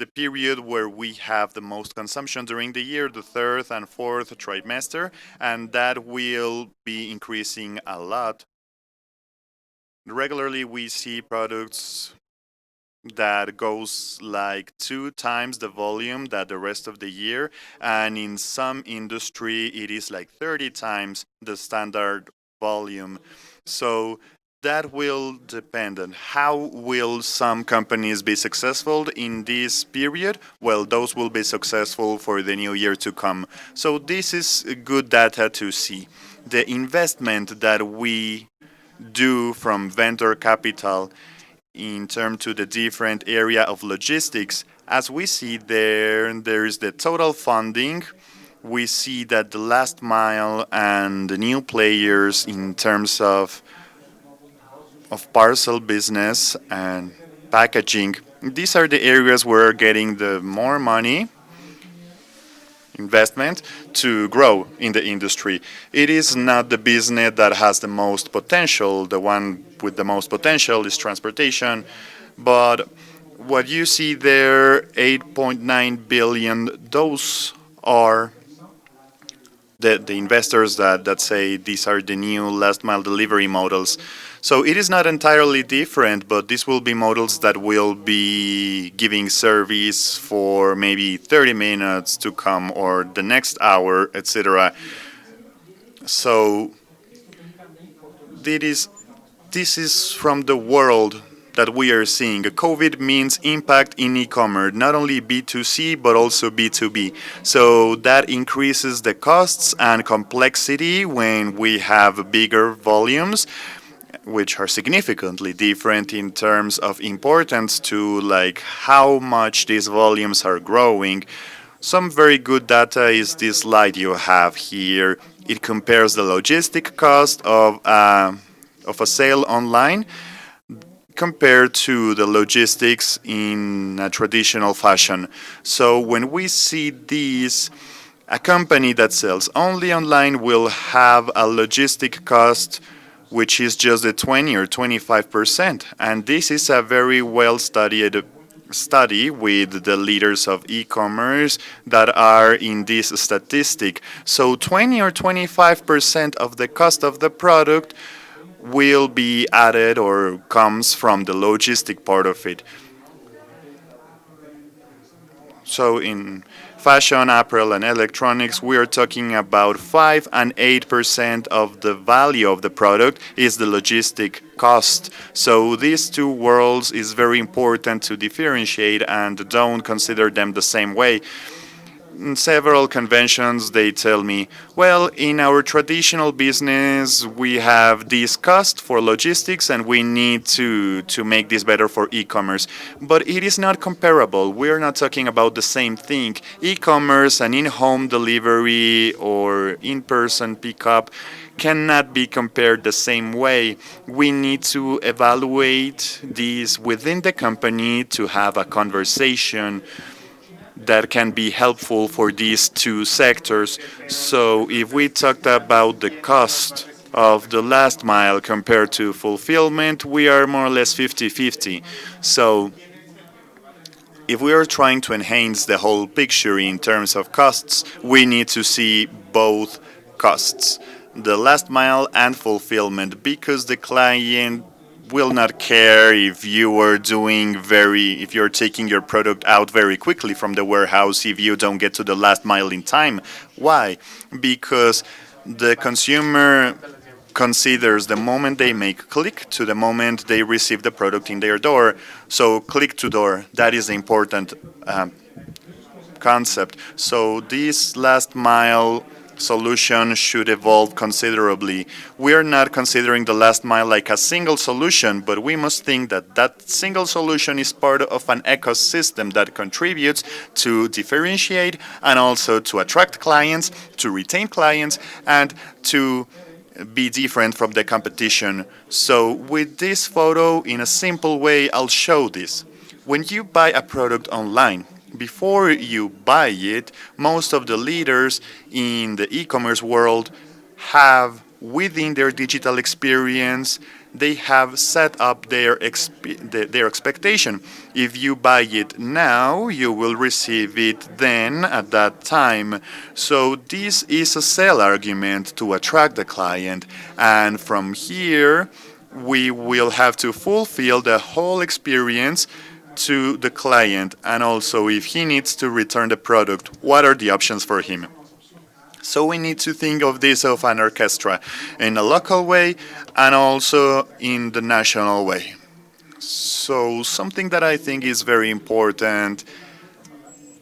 the period where we have the most consumption during the year, the third and fourth trimester, and that will be increasing a lot. Regularly, we see products that goes like 2 times the volume that the rest of the year, and in some industry it is like 30 times the standard volume. So that will depend on how will some companies be successful in this period. Well, those will be successful for the new year to come. So this is good data to see. The investment that we do from vendor capital in terms to the different area of logistics, as we see there is the total funding. We see that the last mile and the new players in terms of parcel business and packaging, these are the areas where getting the more money investment to grow in the industry. It is not the business that has the most potential. The one with the most potential is transportation, but what you see there, 8.9 billion, those are the investors that say these are the new last mile delivery models. So it is not entirely different, but these will be models that will be giving service for maybe 30 minutes to come or the next hour, etc. So this is from the world that we are seeing. COVID means impact in e-commerce, not only B2C but also B2B. So that increases the costs and complexity when we have bigger volumes, which are significantly different in terms of importance to like how much these volumes are growing. Some very good data is this slide you have here. It compares the logistic cost of a sale online compared to the logistics in a traditional fashion. So when we see these, a company that sells only online will have a logistic cost which is just the 20 or 25%. And this is a very well studied study with the leaders of e-commerce that are in this statistic. So 20 or 25% of the cost of the product will be added or comes from the logistic part of it. So in fashion, apparel, and electronics, we are talking about 5 and 8% of the value of the product is the logistic cost. So these two worlds is very important to differentiate and don't consider them the same way. In several conventions, they tell me, well, in our traditional business, we have this cost for logistics and we need to make this better for e-commerce. But it is not comparable. We are not talking about the same thing. E-commerce and in-home delivery or in-person pickup cannot be compared the same way. We need to evaluate these within the company to have a conversation that can be helpful for these two sectors. So if we talked about the cost of the last mile compared to fulfillment, we are more or less 50-50. So if we are trying to enhance the whole picture in terms of costs, we need to see both costs, the last mile and fulfillment, because the client will not care if if you're taking your product out very quickly from the warehouse if you don't get to the last mile in time. Why? Because the consumer considers the moment they make click to the moment they receive the product in their door. So click to door, that is the important concept. So this last mile solution should evolve considerably. We are not considering the last mile like a single solution, but we must think that that single solution is part of an ecosystem that contributes to differentiate and also to attract clients, to retain clients, and to be different from the competition. So with this photo, in a simple way, I'll show this. When you buy a product online, before you buy it, most of the leaders in the e-commerce world have within their digital experience they have set up their expectation. If you buy it now, you will receive it then at that time. So this is a sell argument to attract the client, and from here we will have to fulfill the whole experience to the client, and also if he needs to return the product, what are the options for him? So we need to think of this of an orchestra in a local way and also in the national way. So something that I think is very important,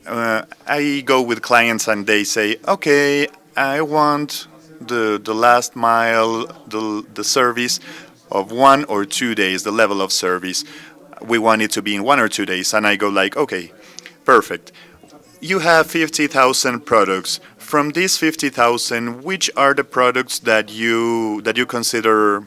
I go with clients and they say, okay, I want the last mile, the service of 1 or 2 days, the level of service. We want it to be in 1 or 2 days. And I go like, okay, perfect. You have 50,000 products. From these 50,000, which are the products that you consider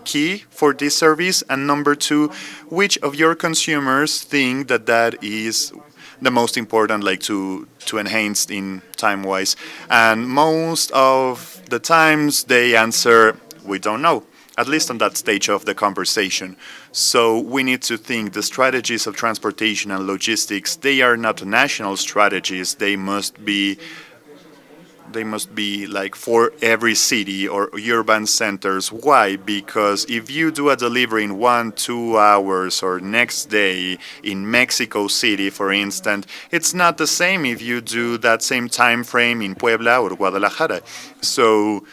key for this service? And number two, which of your consumers think that that is the most important, like to enhance in time wise? And most of the times they answer, we don't know, at least on that stage of the conversation. So we need to think the strategies of transportation and logistics, they are not national strategies. They must be like for every city or urban centers. Why? Because if you do a delivery in 1, 2 hours or next day in Mexico City, for instance, it's not the same if you do that same time frame in Puebla or Guadalajara. So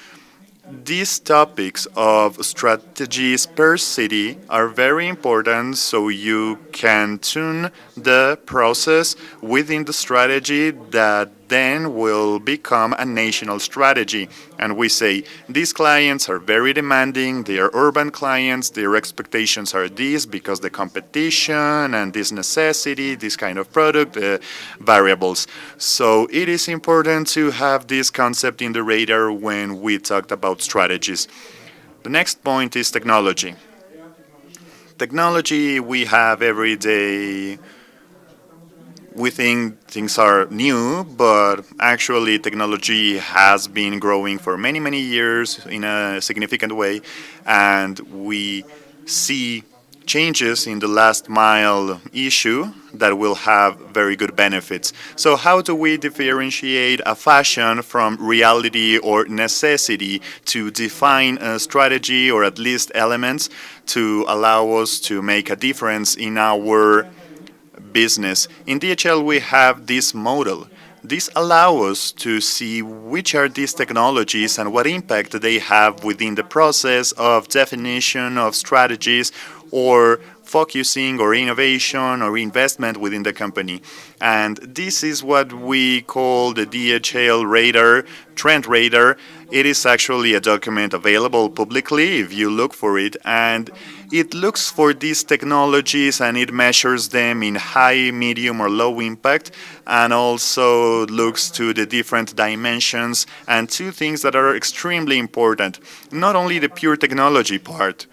these topics of strategies per city are very important so you can tune the process within the strategy that then will become a national strategy. And we say these clients are very demanding, they are urban clients, their expectations are these because the competition and this necessity, this kind of product, variables. So it is important to have this concept in the radar when we talked about strategies. The next point is technology. Technology we have every day. We think things are new, but actually technology has been growing for many, many years in a significant way, and we see changes in the last mile issue that will have very good benefits. So how do we differentiate a fashion from reality or necessity to define a strategy or at least elements to allow us to make a difference in our business? In DHL, we have this model. This allows us to see which are these technologies and what impact they have within the process of definition of strategies or focusing or innovation or investment within the company. And this is what we call the DHL radar, trend radar. It is actually a document available publicly if you look for it, and it looks for these technologies and it measures them in high, medium, or low impact, and also looks to the different dimensions and two things that are extremely important. Not only the pure technology part,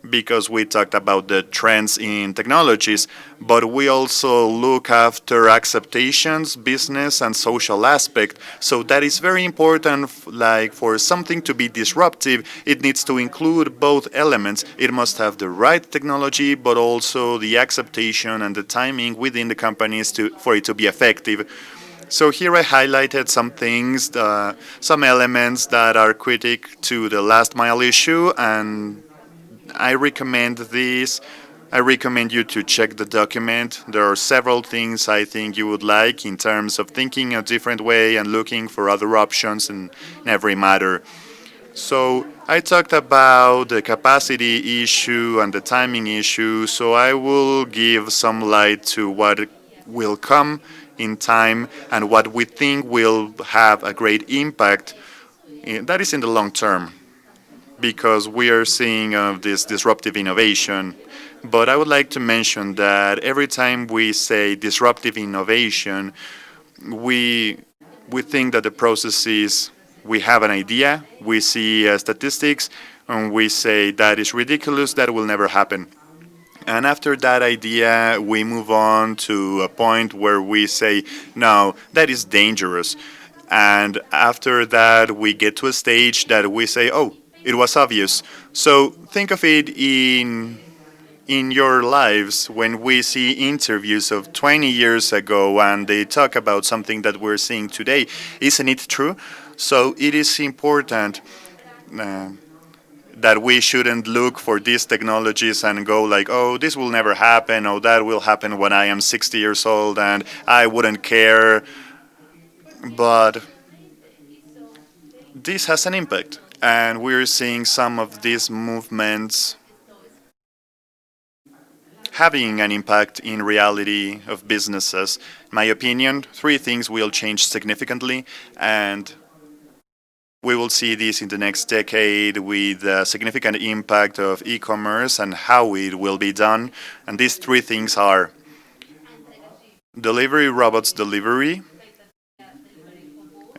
because we talked about the trends in technologies, but we also look after acceptations, business, and social aspect. So that is very important. Like for something to be disruptive, it needs to include both elements. It must have the right technology, but also the acceptation and the timing within the companies for it to be effective. So here I highlighted some things, some elements that are critical to the last mile issue, and I recommend this. I recommend you to check the document. There are several things I think you would like in terms of thinking a different way and looking for other options in every matter. So I talked about the capacity issue and the timing issue, so I will give some light to what will come in time and what we think will have a great impact. That is in the long term, because we are seeing this disruptive innovation. But I would like to mention that every time we say disruptive innovation, we think that the process is we have an idea, we see statistics, and we say that is ridiculous, that will never happen. And after that idea, we move on to a point where we say, no, that is dangerous. And after that, we get to a stage that we say, oh, it was obvious. So think of it in your lives when we see interviews of 20 years ago and they talk about something that we're seeing today. Isn't it true? So it is important uh, that we shouldn't look for these technologies and go like, oh, this will never happen, or that will happen when I am 60 years old and I wouldn't care. But this has an impact, and we're seeing some of these movements having an impact in reality of businesses. In my opinion, three things will change significantly, and we will see this in the next decade with a significant impact of e-commerce and how it will be done. And these three things are delivery robots delivery,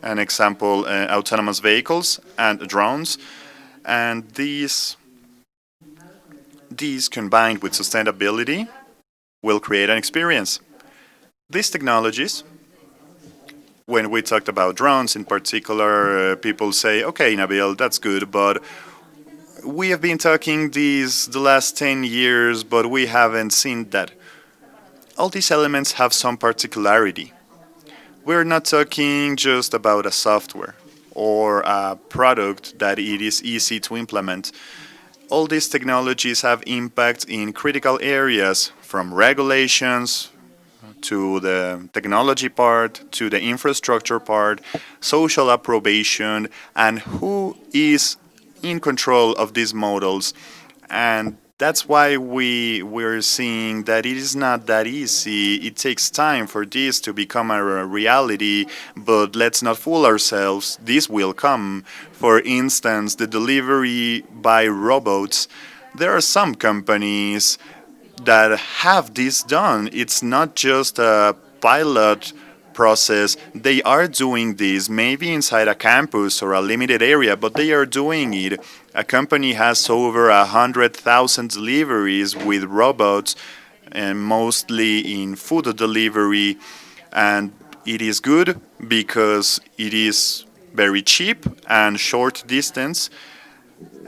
an example, autonomous vehicles and drones. And these combined with sustainability will create an experience. These technologies, when we talked about drones in particular, people say, okay, Nabil, that's good, but we have been talking these the last 10 years, but we haven't seen that. All these elements have some particularity. We're not talking just about a software or a product that it is easy to implement. All these technologies have impact in critical areas, from regulations to the technology part, to the infrastructure part, social approbation, and who is in control of these models. And that's why we're seeing that it is not that easy. It takes time for this to become a reality, but let's not fool ourselves. This will come. For instance, the delivery by robots. There are some companies that have this done. It's not just a pilot process. They are doing this maybe inside a campus or a limited area, but they are doing it. A company has over 100,000 deliveries with robots, and mostly in food delivery, and it is good because it is very cheap and short distance,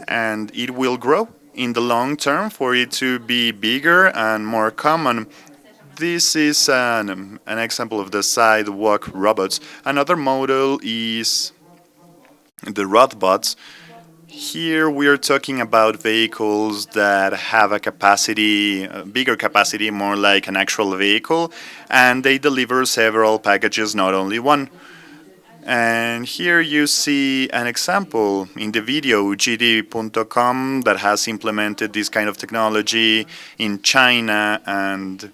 and it will grow in the long term for it to be bigger and more common. This is an example of the sidewalk robots. Another model is the robots. Here we are talking about vehicles that have a capacity, a bigger capacity, more like an actual vehicle, and they deliver several packages, not only one. And here you see an example in the video, GD.com, that has implemented this kind of technology in China, and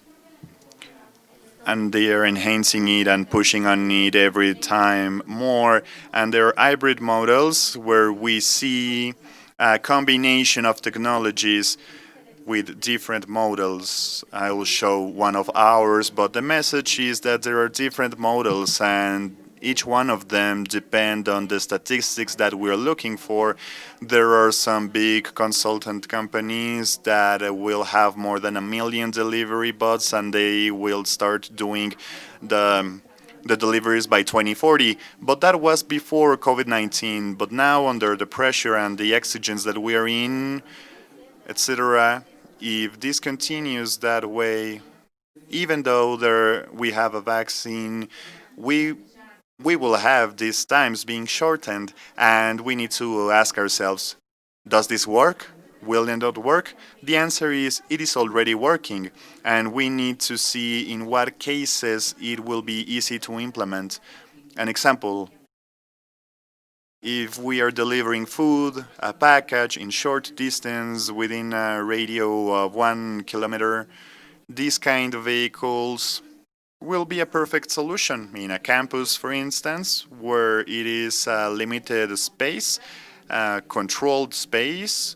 they are enhancing it and pushing on it every time more. And there are hybrid models where we see a combination of technologies with different models. I will show one of ours, but the message is that there are different models, and each one of them depend on the statistics that we're looking for. There are some big consultant companies that will have more than 1 million delivery bots, and they will start doing the deliveries by 2040. But that was before COVID-19. But now, under the pressure and the exigence that we are in, etc., if this continues that way, even though we have a vaccine, we we will have these times being shortened, and we need to ask ourselves, does this work? Will it not work? The answer is it is already working, and we need to see in what cases it will be easy to implement. An example, if we are delivering food, a package in short distance within a radio of 1 kilometer, these kind of vehicles will be a perfect solution in a campus, for instance, where it is a limited space, controlled space.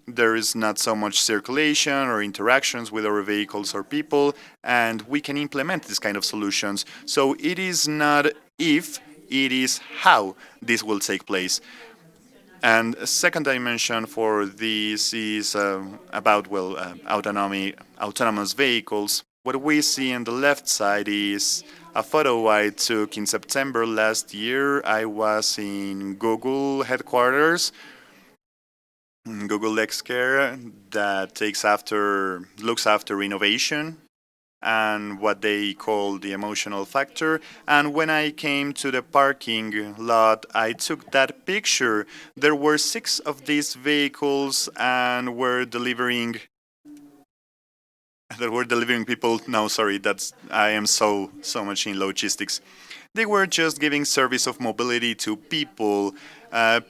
There is not so much circulation or interactions with our vehicles or people, and we can implement this kind of solutions. So it is not if, it is how this will take place. And a second dimension for this is about, well, autonomous vehicles. What we see on the left side is a photo I took in September last year. I was in Google headquarters, Google Care that looks after innovation and what they call the emotional factor. And when I came to the parking lot, I took that picture. There were six of these vehicles and were delivering that were delivering people. No, sorry, that's I am so much in logistics. They were just giving service of mobility to people,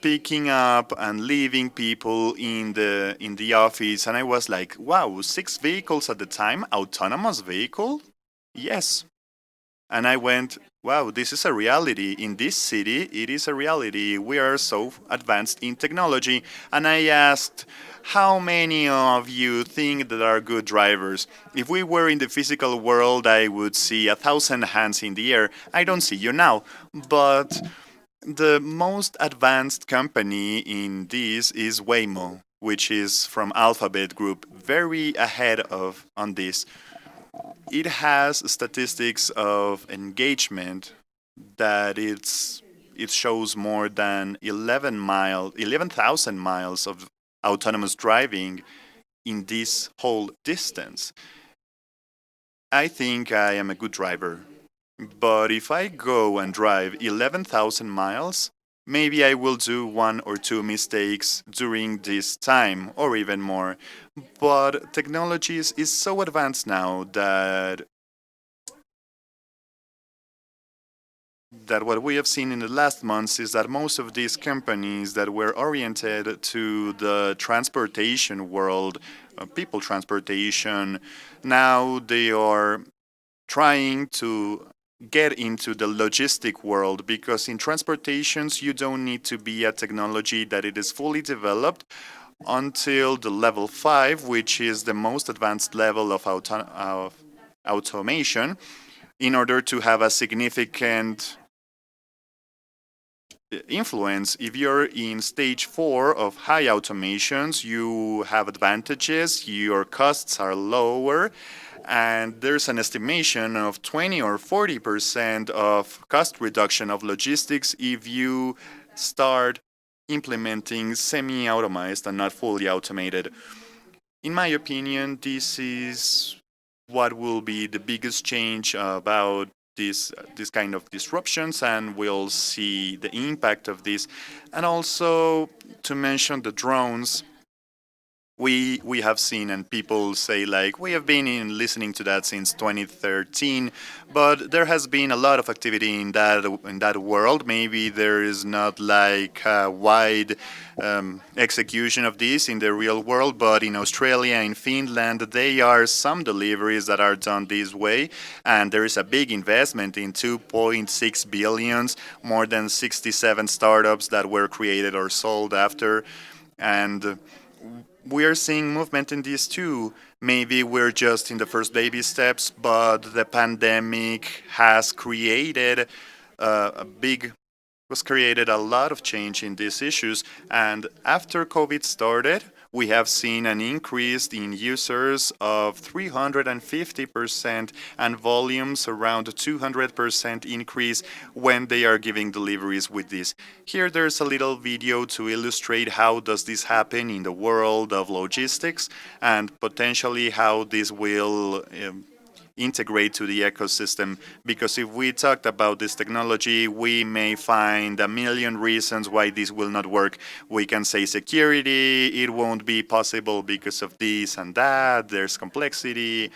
picking up and leaving people in the office, and I was like, wow, six vehicles at the time, autonomous vehicle? Yes. And I went, wow, this is a reality. In this city, it is a reality. We are so advanced in technology. And I asked, how many of you think that are good drivers? If we were in the physical world, I would see 1,000 hands in the air. I don't see you now. But the most advanced company in this is Waymo, which is from Alphabet Group, very ahead of on this. It has statistics of engagement that it shows more than 11,000 miles of autonomous driving in this whole distance. I think I am a good driver, but if I go and drive 11,000 miles, maybe I will do one or two mistakes during this time or even more. But technology is so advanced now that what we have seen in the last months is that most of these companies that were oriented to the transportation world, people transportation, now they are trying to get into the logistic world because in transportations you don't need to be a technology that it is fully developed until the level 5, which is the most advanced level of automation, in order to have a significant influence. If you're in stage 4 of high automations, you have advantages, your costs are lower, and there's an estimation of 20 or 40% of cost reduction of logistics if you start implementing semi-automized and not fully automated. In my opinion, this is what will be the biggest change about this kind of disruptions, and we'll see the impact of this. And also to mention the drones, we have seen and people say like we have been in listening to that since 2013, but there has been a lot of activity in that world. Maybe there is not like a wide execution of this in the real world, but in Australia, in Finland, there are some deliveries that are done this way, and there is a big investment in 2.6 billions, more than 67 startups that were created or sold after, and we are seeing movement in these too. Maybe we're just in the first baby steps, but the pandemic has created a big was created a lot of change in these issues. And after COVID started, we have seen an increase in users of 350% and volumes around 200% increase when they are giving deliveries with this. Here there's a little video to illustrate how does this happen in the world of logistics and potentially how this will integrate to the ecosystem, because if we talked about this technology, we may find a million reasons why this will not work. We can say security, it won't be possible because of this and that, there's complexity.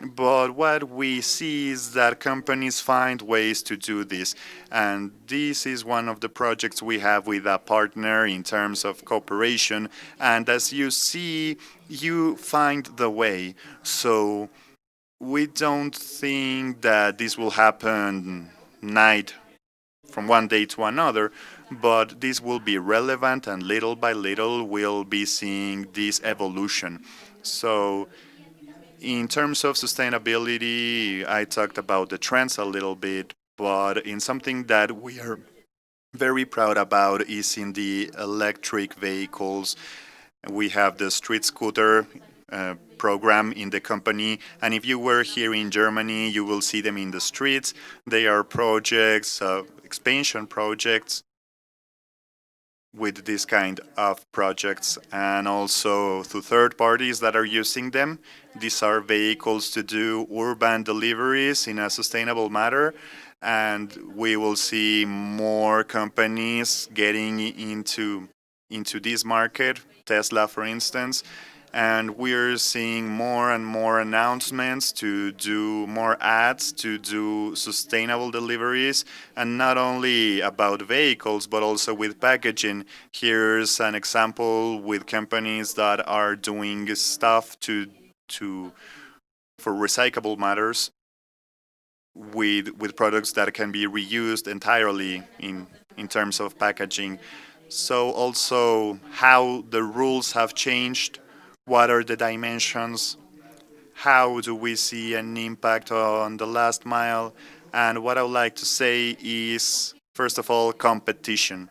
But what we see is that companies find ways to do this. And this is one of the projects we have with a partner in terms of cooperation. And as you see, you find the way. So we don't think that this will happen night from one day to another, but this will be relevant, and little by little we'll be seeing this evolution. So in terms of sustainability, I talked about the trends a little bit, but in something that we are very proud about is in the electric vehicles. We have the street scooter program in the company, and if you were here in Germany, you will see them in the streets. They are projects, expansion projects with this kind of projects, and also to third parties that are using them. These are vehicles to do urban deliveries in a sustainable manner, and we will see more companies getting into this market. Tesla, for instance, and we're seeing more and more announcements to do more ads to do sustainable deliveries, and not only about vehicles but also with packaging. Here's an example with companies that are doing stuff to for recyclable matters with products that can be reused entirely in terms of packaging. So also how the rules have changed, what are the dimensions, how do we see an impact on the last mile, and what I would like to say is, first of all, competition.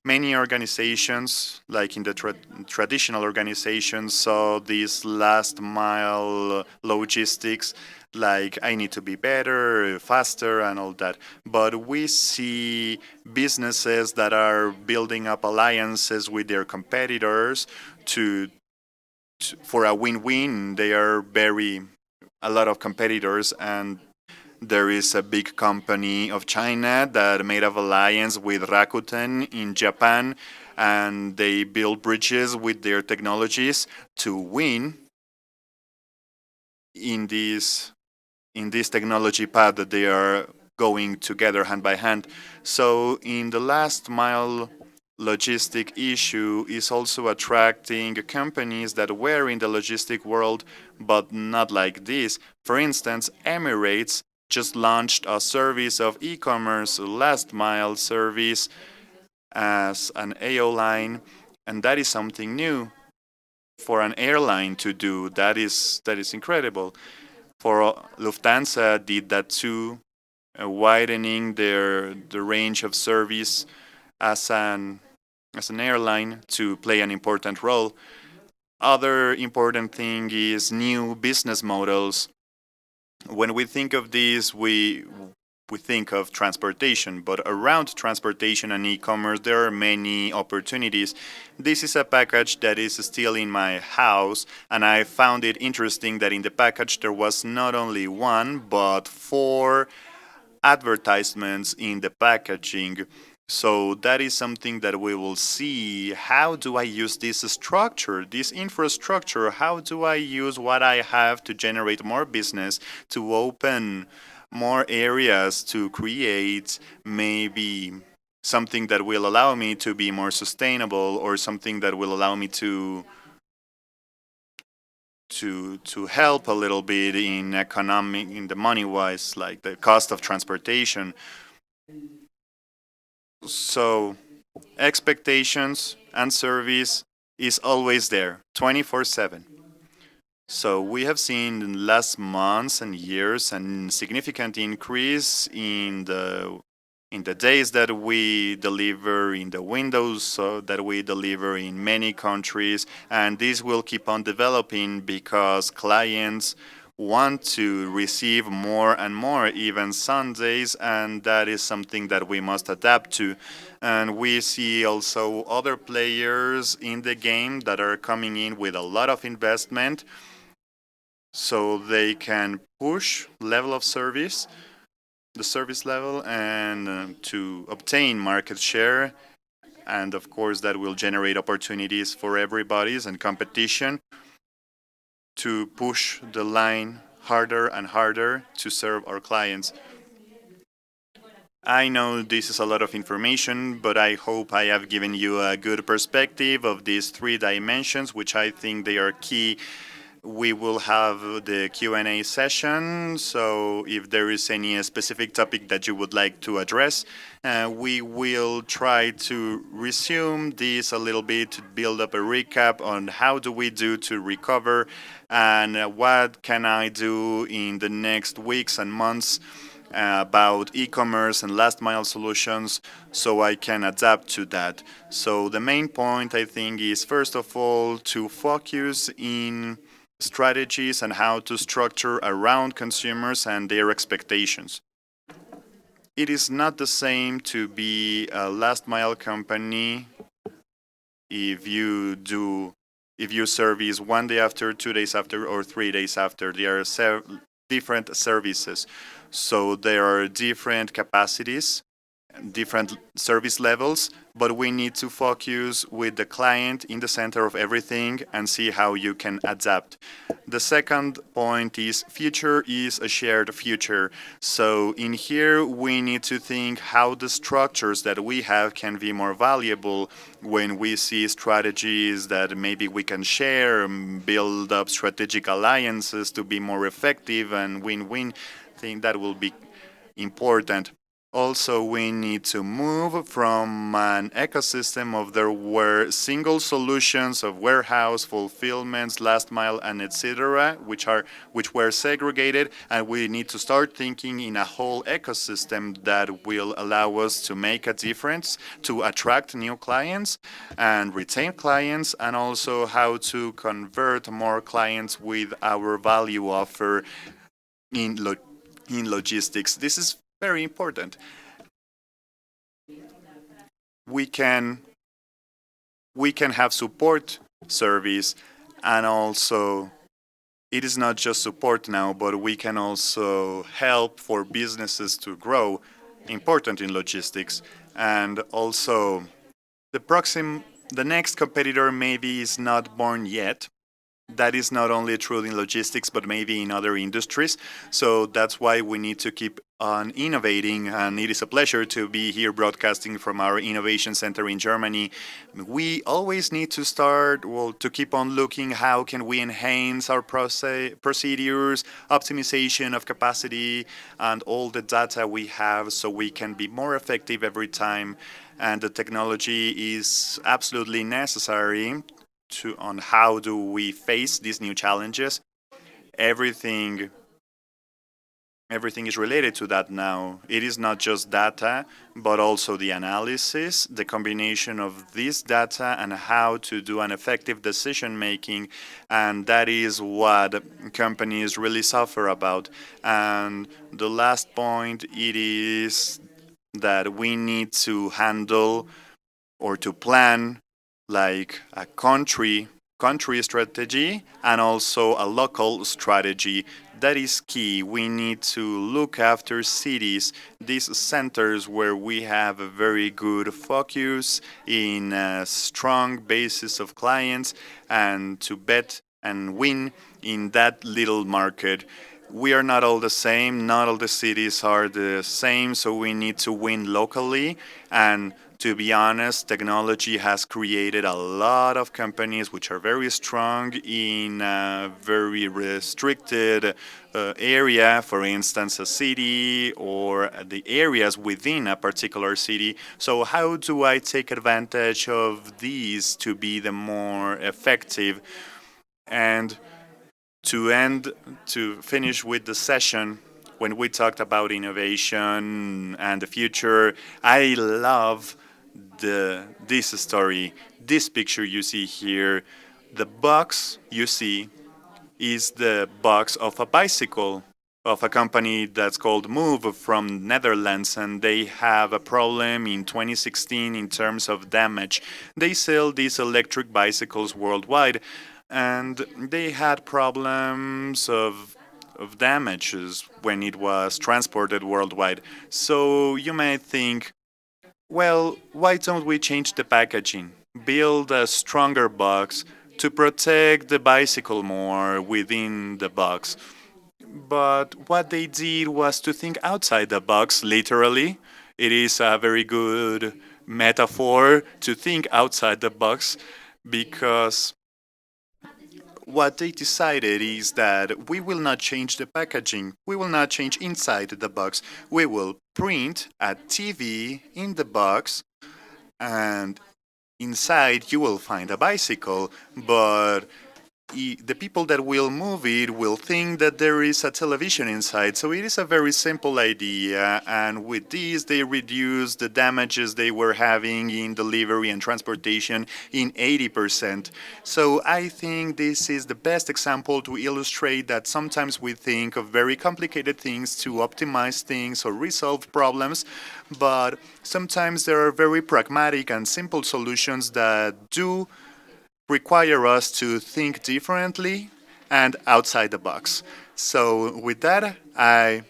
Many organizations, like in the traditional organizations, saw this last mile logistics like I need to be better, faster, and all that. But we see businesses that are building up alliances with their competitors for a win-win. They are very a lot of competitors, and there is a big company of China that made an alliance with Rakuten in Japan, and they build bridges with their technologies to win in this technology path that they are going together hand by hand. So in the last mile logistic issue is also attracting companies that were in the logistic world but not like this. For instance, Emirates just launched a service of e-commerce last mile service as an AO line, and that is something new for an airline to do. That is incredible. For Lufthansa did that too, widening the range of service as an airline to play an important role. Other important thing is new business models. When we think of this, we think of transportation, but around transportation and e-commerce, there are many opportunities. This is a package that is still in my house, and I found it interesting that in the package there was not only one, but four advertisements in the packaging. So that is something that we will see. How do I use this structure, this infrastructure? How do I use what I have to generate more business, to open more areas, to create maybe something that will allow me to be more sustainable, or something that will allow me to help a little bit in economic, in the money wise, like the cost of transportation. So expectations and service is always there 24/7. So we have seen in the last months and years a significant increase in the days that we deliver, in the windows that we deliver in many countries, and this will keep on developing because clients want to receive more and more, even Sundays, and that is something that we must adapt to. And we see also other players in the game that are coming in with a lot of investment so they can push level of service, the service level, and to obtain market share. And of course, that will generate opportunities for everybody's and competition to push the line harder and harder to serve our clients. I know this is a lot of information, but I hope I have given you a good perspective of these three dimensions, which I think they are key. We will have the Q&A session, so if there is any specific topic that you would like to address, we will try to resume this a little bit to build up a recap on how do we do to recover, and what can I do in the next weeks and months about e-commerce and last mile solutions so I can adapt to that. So the main point, I think, is first of all to focus in strategies and how to structure around consumers and their expectations. It is not the same to be a last mile company if you service 1 day after, 2 days after, or 3 days after. There are different services, so there are different capacities, different service levels, but we need to focus with the client in the center of everything and see how you can adapt. The second point is future is a shared future. So in here we need to think how the structures that we have can be more valuable when we see strategies that maybe we can share, build up strategic alliances to be more effective and win-win. I think that will be important. Also, we need to move from an ecosystem of there were single solutions of warehouse, fulfillments, last mile, and etc., which were segregated, and we need to start thinking in a whole ecosystem that will allow us to make a difference, to attract new clients and retain clients, and also how to convert more clients with our value offer in logistics. This is very important. We can have support service, and also it is not just support now, but we can also help for businesses to grow, important in logistics. And also the next competitor maybe is not born yet. That is not only true in logistics, but maybe in other industries. So that's why we need to keep on innovating, and it is a pleasure to be here broadcasting from our innovation center in Germany. We always need to start, well, to keep on looking how can we enhance our procedures, optimization of capacity, and all the data we have so we can be more effective every time. And the technology is absolutely necessary on how do we face these new challenges. Everything is related to that now. It is not just data, but also the analysis, the combination of this data and how to do an effective decision making. And that is what companies really suffer about. And the last point, it is that we need to handle or to plan like a country strategy and also a local strategy. That is key. We need to look after cities, these centers where we have a very good focus in a strong basis of clients, and to bet and win in that little market. We are not all the same, not all the cities are the same, so we need to win locally. And to be honest, technology has created a lot of companies which are very strong in a very restricted area, for instance, a city or the areas within a particular city. So how do I take advantage of these to be the more effective? And to finish with the session, when we talked about innovation and the future, I love this story, this picture you see here. The box you see is the box of a bicycle of a company that's called Move from Netherlands, and they have a problem in 2016 in terms of damage. They sell these electric bicycles worldwide, and they had problems of damages when it was transported worldwide. So you may think, well, why don't we change the packaging? Build a stronger box to protect the bicycle more within the box. But what they did was to think outside the box, literally. It is a very good metaphor to think outside the box, because what they decided is that we will not change the packaging. We will not change inside the box. We will print a TV in the box, and inside you will find a bicycle, but the people that will move it will think that there is a television inside. So it is a very simple idea, and with this, they reduce the damages they were having in delivery and transportation in 80%. So I think this is the best example to illustrate that sometimes we think of very complicated things to optimize things or resolve problems, but sometimes there are very pragmatic and simple solutions that do require us to think differently and outside the box. So, with that, I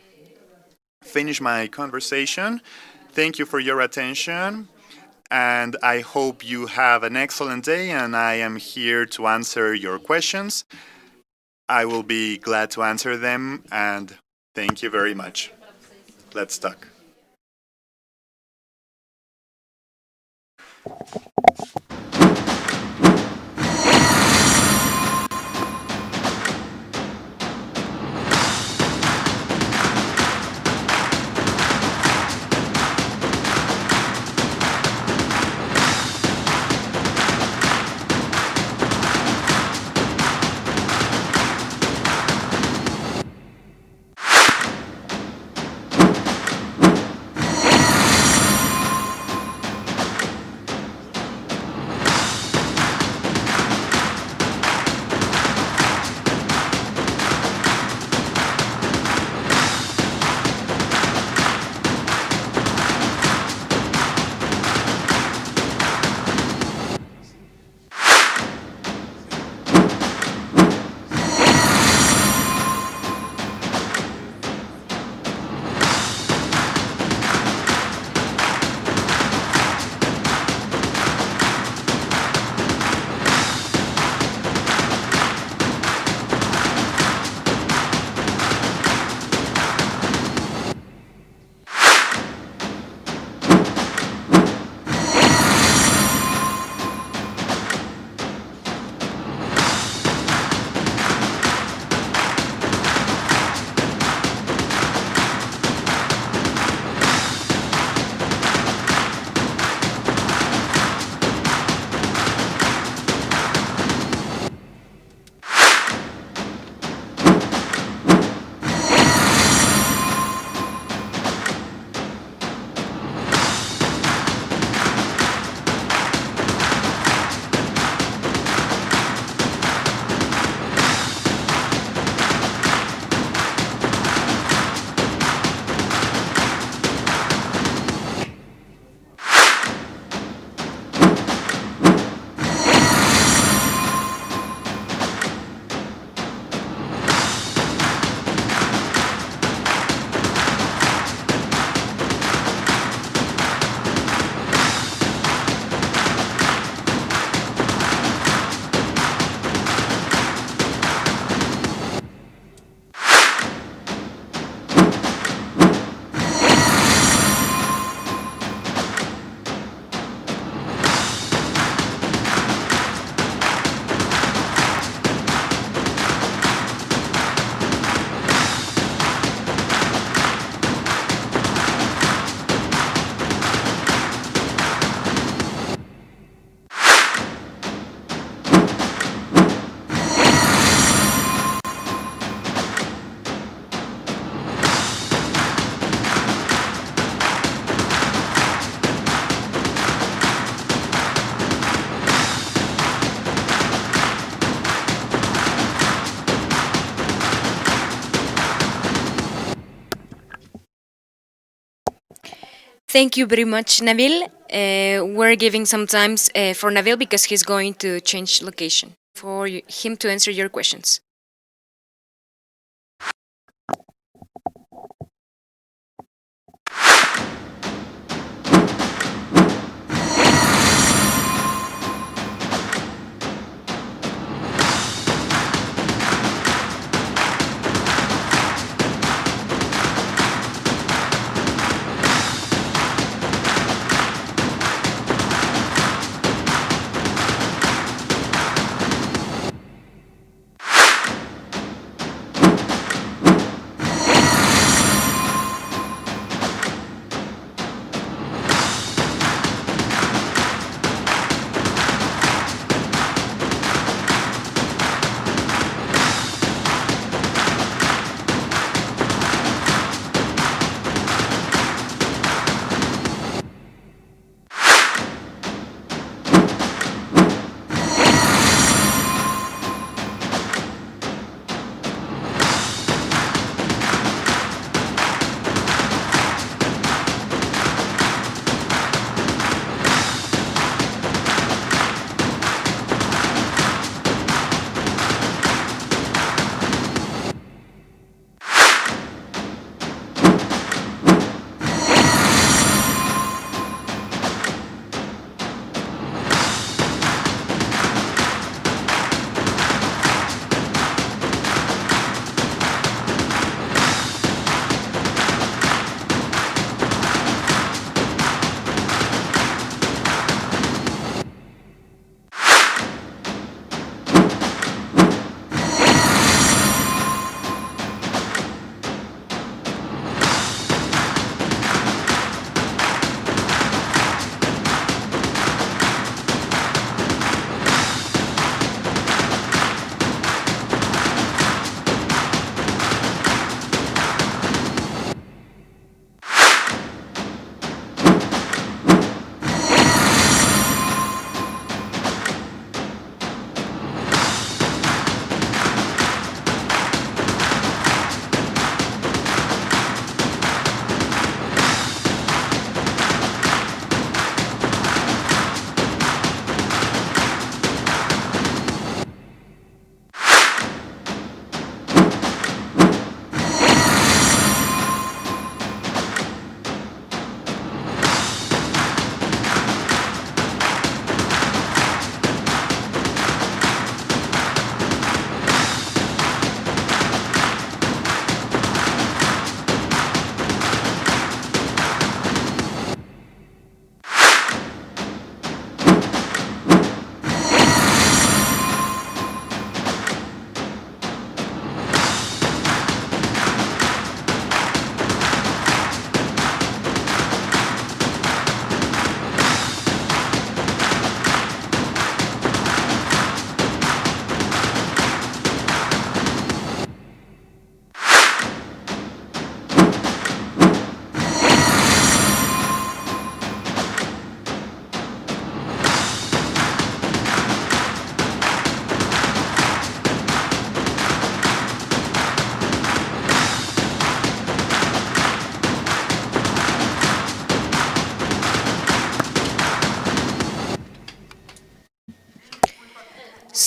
finish my conversation. Thank you for your attention, and I hope you have an excellent day. And I am here to answer your questions. I will be glad to answer them, and thank you very much. Let's talk. Thank you very much, Nabil. We're giving some time for Nabil because he's going to change location for him to answer your questions.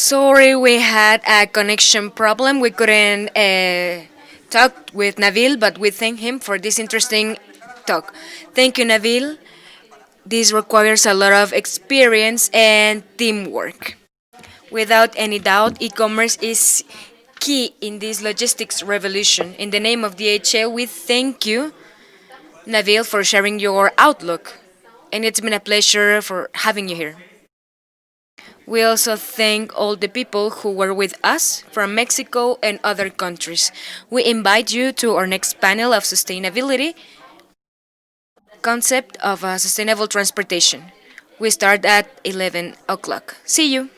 Sorry, we had a connection problem. We couldn't talk with Nabil, but we thank him for this interesting talk. Thank you, Nabil. This requires a lot of experience and teamwork. Without any doubt, e commerce is key in this logistics revolution. In the name of DHL, we thank you, Nabil, for sharing your outlook. And it's been a pleasure for having you here. We also thank all the people who were with us from Mexico and other countries. We invite you to our next panel of sustainability concept of sustainable transportation. We start at 11 o'clock. See you.